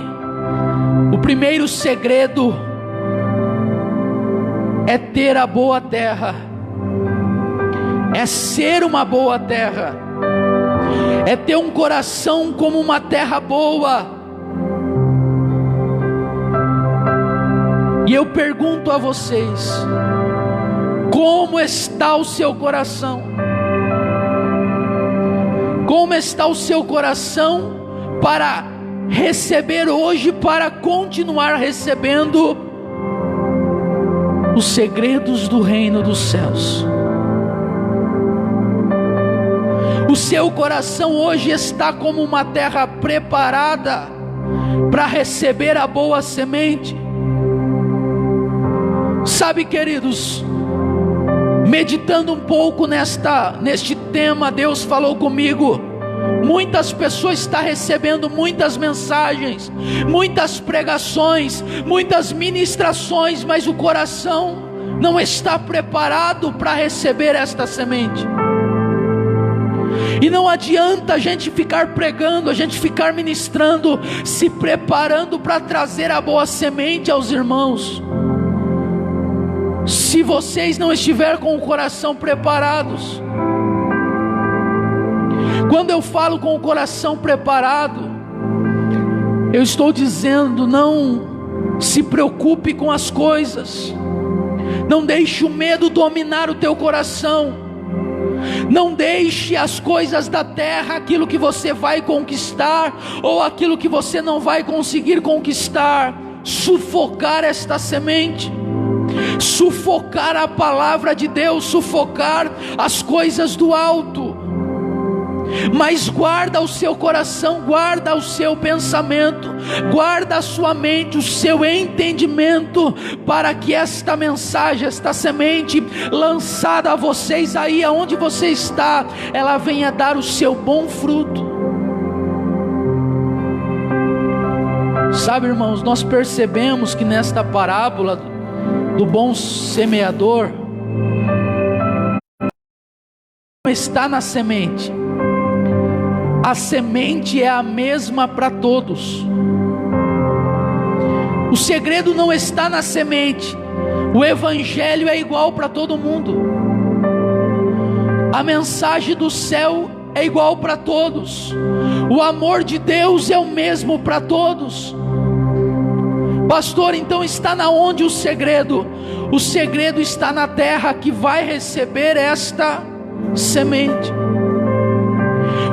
O primeiro segredo é ter a boa terra, é ser uma boa terra, é ter um coração como uma terra boa. E eu pergunto a vocês: como está o seu coração? Como está o seu coração para receber hoje, para continuar recebendo os segredos do reino dos céus? O seu coração hoje está como uma terra preparada para receber a boa semente? Sabe, queridos, meditando um pouco neste tema, Deus falou comigo. Muitas pessoas estão recebendo muitas mensagens, muitas pregações, muitas ministrações, mas o coração não está preparado para receber esta semente. E não adianta a gente ficar pregando, a gente ficar ministrando, se preparando para trazer a boa semente aos irmãos, se vocês não estiverem com o coração preparados. Quando eu falo com o coração preparado, eu estou dizendo: não se preocupe com as coisas, não deixe o medo dominar o teu coração, não deixe as coisas da terra, aquilo que você vai conquistar ou aquilo que você não vai conseguir conquistar, sufocar esta semente, sufocar a palavra de Deus, sufocar as coisas do alto. Mas guarda o seu coração, guarda o seu pensamento, guarda a sua mente, o seu entendimento, para que esta mensagem, esta semente lançada a vocês aí aonde você está, ela venha dar o seu bom fruto. Sabe, irmãos, nós percebemos que nesta parábola do bom semeador, está na semente. A semente é a mesma para todos. O segredo não está na semente. O evangelho é igual para todo mundo. A mensagem do céu é igual para todos. O amor de Deus é o mesmo para todos. Pastor, então está na onde o segredo? O segredo está na terra que vai receber esta semente.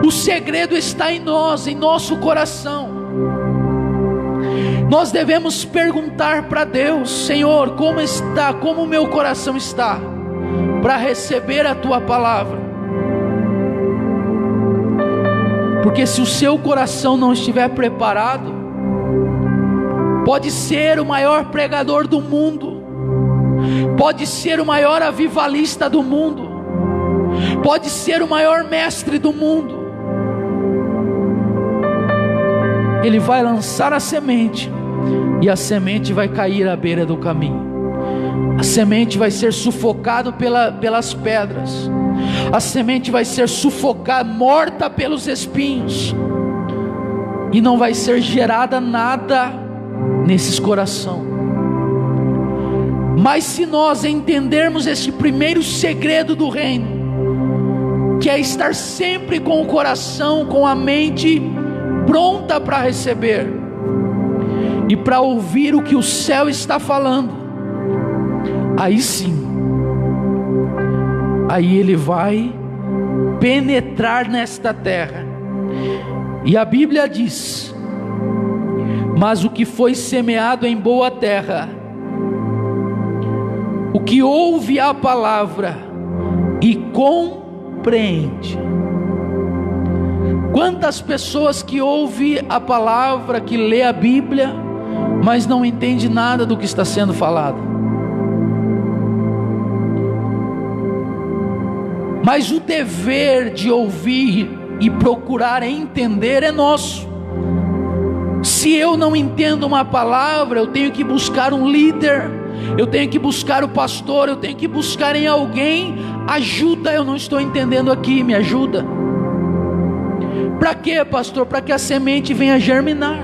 O segredo está em nós, em nosso coração. Nós devemos perguntar para Deus: Senhor, como está, como o meu coração está para receber a tua palavra? Porque se o seu coração não estiver preparado, pode ser o maior pregador do mundo, pode ser o maior avivalista do mundo, pode ser o maior mestre do mundo, ele vai lançar a semente, e a semente vai cair à beira do caminho. A semente vai ser sufocada pelas pedras. A semente vai ser sufocada, morta pelos espinhos, e não vai ser gerada nada nesses corações. Mas se nós entendermos este primeiro segredo do reino, que é estar sempre com o coração, com a mente pronta para receber e para ouvir o que o céu está falando, aí sim, aí ele vai penetrar nesta terra. E a Bíblia diz: mas o que foi semeado em boa terra, o que ouve a palavra e compreende. Quantas pessoas que ouvem a palavra, que lê a Bíblia, mas não entende nada do que está sendo falado. Mas o dever de ouvir e procurar entender é nosso. Se eu não entendo uma palavra, eu tenho que buscar um líder, eu tenho que buscar o pastor, eu tenho que buscar em alguém ajuda. Eu não estou entendendo aqui, me ajuda. Para quê, pastor? Para que a semente venha germinar.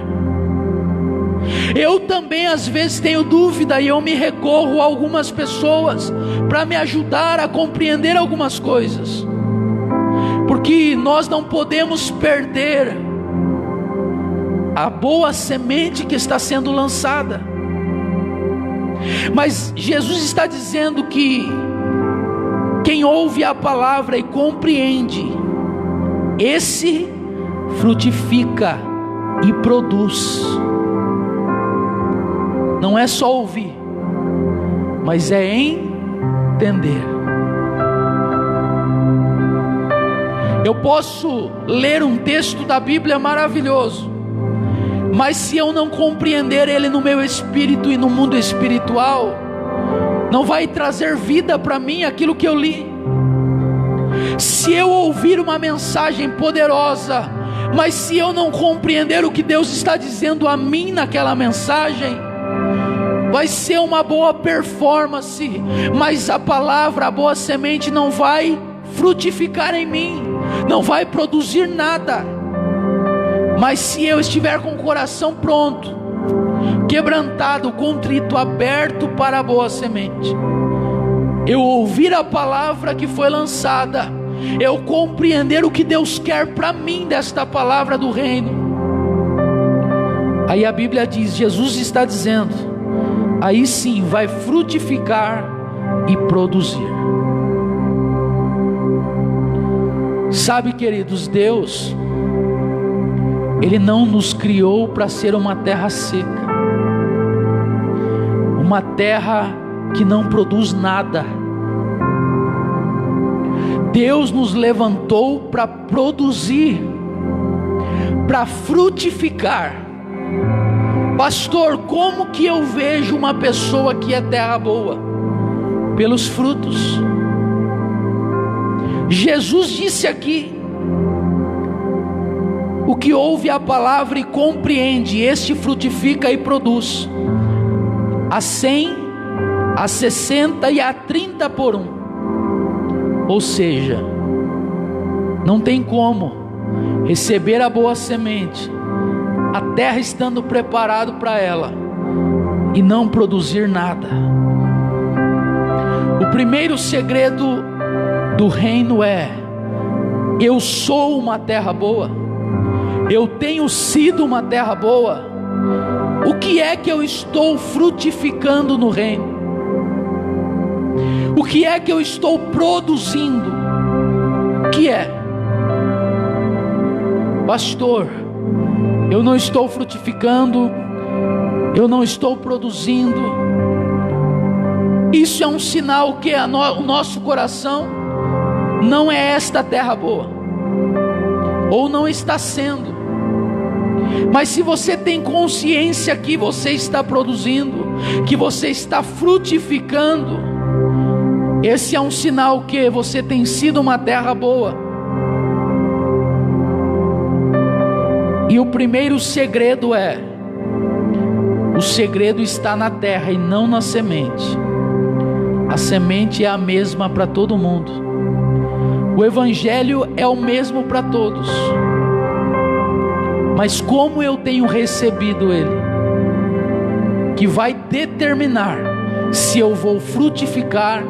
Eu também às vezes tenho dúvida e eu me recorro a algumas pessoas para me ajudar a compreender algumas coisas, porque nós não podemos perder a boa semente que está sendo lançada. Mas Jesus está dizendo que quem ouve a palavra e compreende, esse frutifica e produz. Não é só ouvir, mas é entender. Eu posso ler um texto da Bíblia maravilhoso, mas se eu não compreender ele no meu espírito e no mundo espiritual, não vai trazer vida para mim aquilo que eu li. Se eu ouvir uma mensagem poderosa, mas se eu não compreender o que Deus está dizendo a mim naquela mensagem, vai ser uma boa performance, mas a palavra, a boa semente não vai frutificar em mim. não vai produzir nada. Mas se eu estiver com o coração pronto, quebrantado, contrito, aberto para a boa semente, eu ouvir a palavra que foi lançada, eu compreender o que Deus quer para mim desta palavra do reino, aí a Bíblia diz, Jesus está dizendo, aí sim vai frutificar e produzir. Sabe, queridos, Deus, Ele não nos criou para ser uma terra seca, uma terra que não produz nada. Deus nos levantou para produzir, para frutificar. Pastor, como que eu vejo uma pessoa que é terra boa? Pelos frutos. Jesus disse aqui, o que ouve a palavra e compreende, este frutifica e produz, a 100, a 60 e a 30 por um. Ou seja, não tem como receber a boa semente, a terra estando preparado para ela, e não produzir nada. O primeiro segredo do reino é: eu sou uma terra boa, eu tenho sido uma terra boa. O que é que eu estou frutificando no reino? O que é que eu estou produzindo? O que é? Pastor, eu não estou frutificando, eu não estou produzindo. Isso é um sinal que o nosso coração não é esta terra boa, ou não está sendo. Mas se você tem consciência que você está produzindo, que você está frutificando, esse é um sinal que você tem sido uma terra boa. E o primeiro segredo é: o segredo está na terra e não na semente. A semente é a mesma para todo mundo. O evangelho é o mesmo para todos. Mas como eu tenho recebido ele, que vai determinar se eu vou frutificar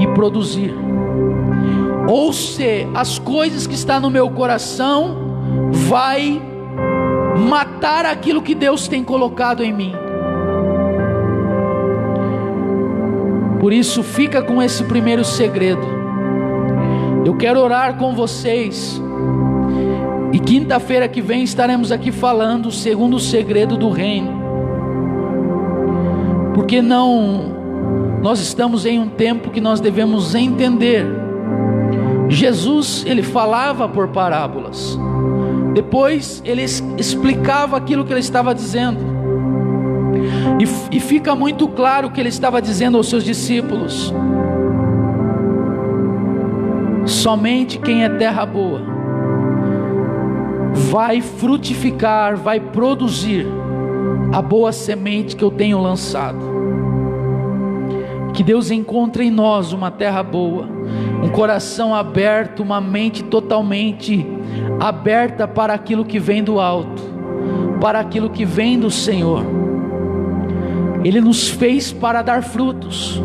e produzir, ou se as coisas que estão no meu coração vai matar aquilo que Deus tem colocado em mim. Por isso, fica com esse primeiro segredo. Eu quero orar com vocês, e quinta-feira que vem estaremos aqui falando o segundo segredo do reino. Porque nós estamos em um tempo que nós devemos entender. Jesus, ele falava por parábolas, depois ele explicava aquilo que ele estava dizendo, e fica muito claro o que ele estava dizendo aos seus discípulos: somente quem é terra boa vai frutificar, vai produzir a boa semente que eu tenho lançado. Que Deus encontre em nós uma terra boa, um coração aberto, uma mente totalmente aberta para aquilo que vem do alto, para aquilo que vem do Senhor. Ele nos fez para dar frutos,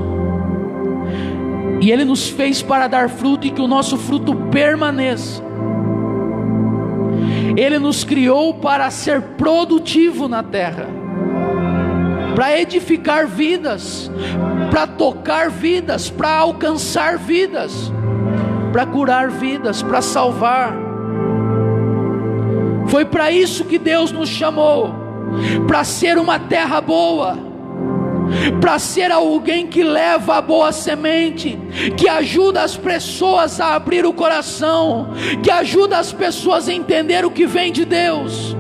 e Ele nos fez para dar fruto, e que o nosso fruto permaneça. Ele nos criou para ser produtivo na terra, para edificar vidas, para tocar vidas, para alcançar vidas, para curar vidas, para salvar. Foi para isso que Deus nos chamou, para ser uma terra boa, para ser alguém que leva a boa semente, que ajuda as pessoas a abrir o coração, que ajuda as pessoas a entender o que vem de Deus.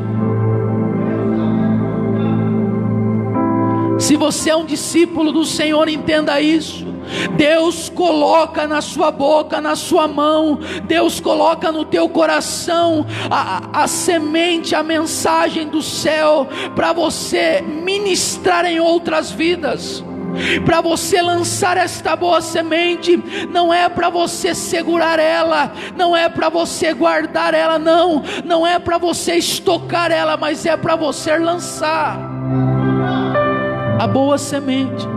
Se você é um discípulo do Senhor, entenda isso. Deus coloca na sua boca, na sua mão, Deus coloca no teu coração a semente, a mensagem do céu, para você ministrar em outras vidas. Para você lançar esta boa semente, não é para você segurar ela, não é para você guardar ela, não é para você estocar ela, mas é para você lançar a boa semente,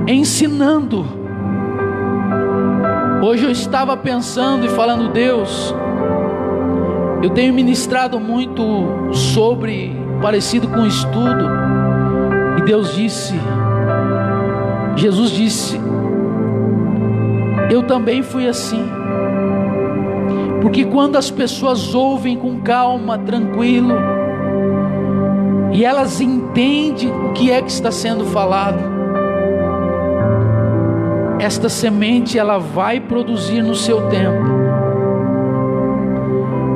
ensinando. Hoje eu estava pensando e falando: Deus, eu tenho ministrado muito sobre, parecido com estudo, e Deus disse, Jesus disse, eu também fui assim, porque quando as pessoas ouvem com calma, tranquilo, e elas entendem o que é que está sendo falado, esta semente ela vai produzir no seu tempo.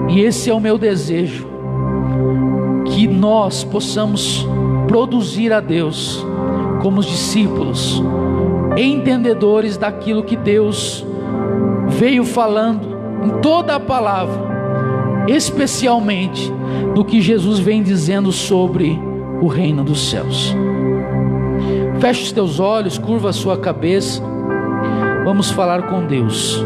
E esse é o meu desejo, que nós possamos produzir a Deus como os discípulos, entendedores daquilo que Deus veio falando em toda a palavra, especialmente no que Jesus vem dizendo sobre o reino dos céus. Feche os teus olhos, curva a sua cabeça, vamos falar com Deus.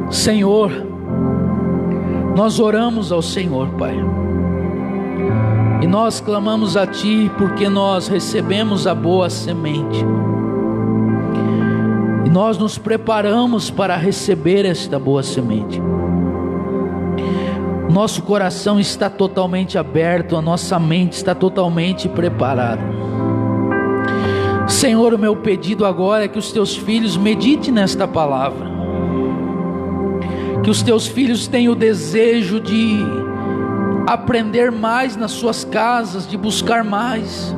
Senhor, nós oramos ao Senhor, Pai, e nós clamamos a Ti, porque nós recebemos a boa semente, e nós nos preparamos para receber esta boa semente. Nosso coração está totalmente aberto, a nossa mente está totalmente preparada. Senhor, o meu pedido agora é que os Teus filhos meditem nesta palavra, que os Teus filhos tenham o desejo de aprender mais nas suas casas, de buscar mais,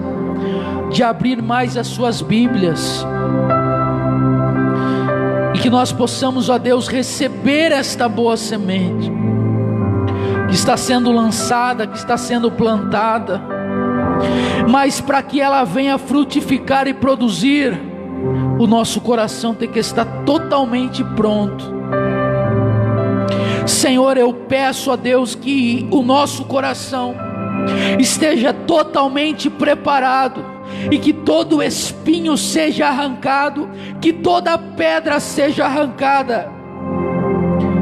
de abrir mais as suas Bíblias, e que nós possamos, ó Deus, receber esta boa semente que está sendo lançada, que está sendo plantada, mas para que ela venha frutificar e produzir, o nosso coração tem que estar totalmente pronto. Senhor, eu peço a Deus que o nosso coração esteja totalmente preparado, e que todo espinho seja arrancado, que toda pedra seja arrancada,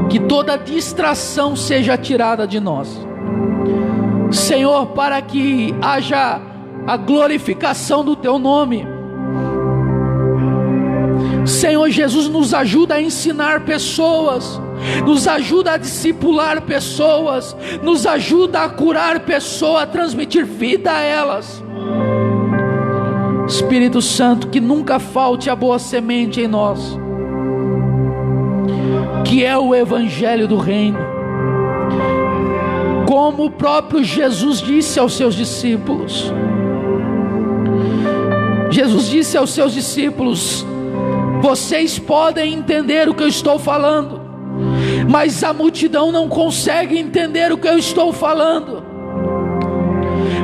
que toda distração seja tirada de nós, Senhor, para que haja a glorificação do Teu nome. Senhor Jesus, nos ajuda a ensinar pessoas, nos ajuda a discipular pessoas, nos ajuda a curar pessoas, a transmitir vida a elas. Espírito Santo, que nunca falte a boa semente em nós, que é o Evangelho do Reino, como o próprio Jesus disse aos seus discípulos. Jesus disse aos seus discípulos: vocês podem entender o que eu estou falando, mas a multidão não consegue entender o que eu estou falando,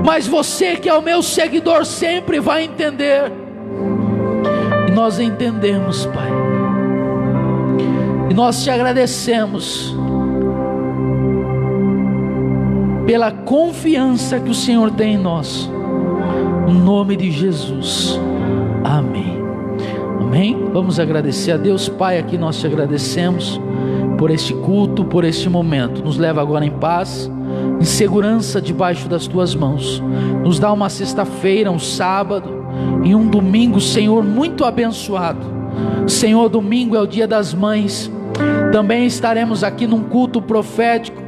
mas você que é o meu seguidor sempre vai entender. E nós entendemos, Pai, e nós te agradecemos pela confiança que o Senhor tem em nós, no nome de Jesus, amém. Amém? Vamos agradecer a Deus. Pai, aqui nós te agradecemos por este culto, por este momento. Nos leva agora em paz, em segurança debaixo das tuas mãos. Nos dá uma sexta-feira, um sábado e um domingo, Senhor, muito abençoado. Senhor, domingo é o dia das mães. Também estaremos aqui num culto profético,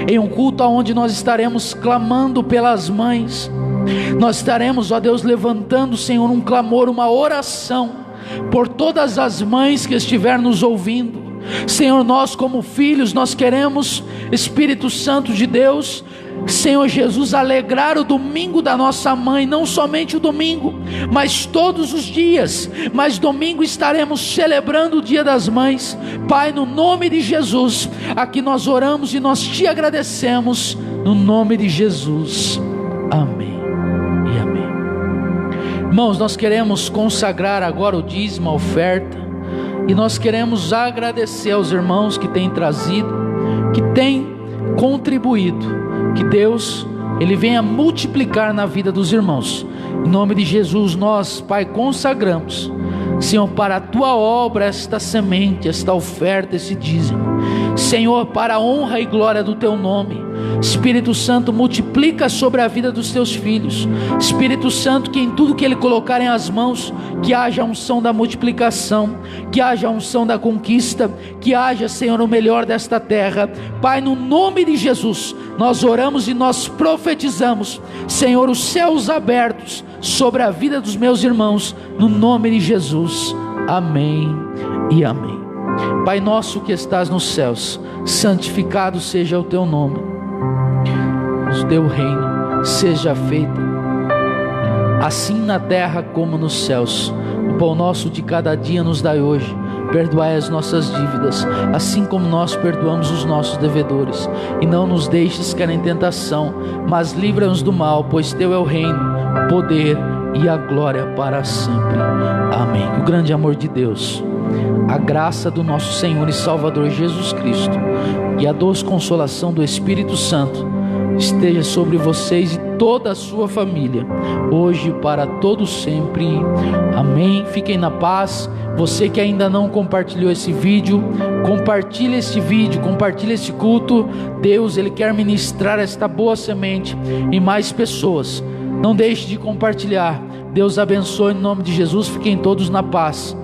em um culto onde nós estaremos clamando pelas mães. Nós estaremos, ó Deus, levantando, Senhor, um clamor, uma oração por todas as mães que estiver nos ouvindo. Senhor, nós como filhos, nós queremos, Espírito Santo de Deus, Senhor Jesus, alegrar o domingo da nossa mãe, não somente o domingo, mas todos os dias, mas domingo estaremos celebrando o dia das mães. Pai, no nome de Jesus, aqui nós oramos e nós te agradecemos, no nome de Jesus, amém e amém. Irmãos, nós queremos consagrar agora o dízimo, a oferta, e nós queremos agradecer aos irmãos que têm trazido, que tem contribuído, que Deus, Ele venha multiplicar na vida dos irmãos. Em nome de Jesus, nós, Pai, consagramos, Senhor, para a Tua obra esta semente, esta oferta, esse dízimo, Senhor, para a honra e glória do Teu nome. Espírito Santo, multiplica sobre a vida dos Teus filhos. Espírito Santo, que em tudo que Ele colocar em as mãos, que haja a unção da multiplicação, que haja a unção da conquista, que haja, Senhor, o melhor desta terra. Pai, no nome de Jesus, nós oramos e nós profetizamos, Senhor, os céus abertos sobre a vida dos meus irmãos, no nome de Jesus. Amém e amém. Pai nosso que estás nos céus, santificado seja o Teu nome. O Teu reino seja feito, assim na terra como nos céus. O pão nosso de cada dia nos dai hoje. Perdoai as nossas dívidas, assim como nós perdoamos os nossos devedores. E não nos deixes cair em tentação, mas livra-nos do mal, pois Teu é o reino, o poder e a glória para sempre. Amém. Que o grande amor de Deus, a graça do nosso Senhor e Salvador Jesus Cristo e a doce consolação do Espírito Santo esteja sobre vocês e toda a sua família, hoje e para todos sempre. Amém. Fiquem na paz. Você que ainda não compartilhou esse vídeo, compartilhe este vídeo, compartilhe esse culto. Deus, Ele quer ministrar esta boa semente em mais pessoas. Não deixe de compartilhar. Deus abençoe em nome de Jesus. Fiquem todos na paz.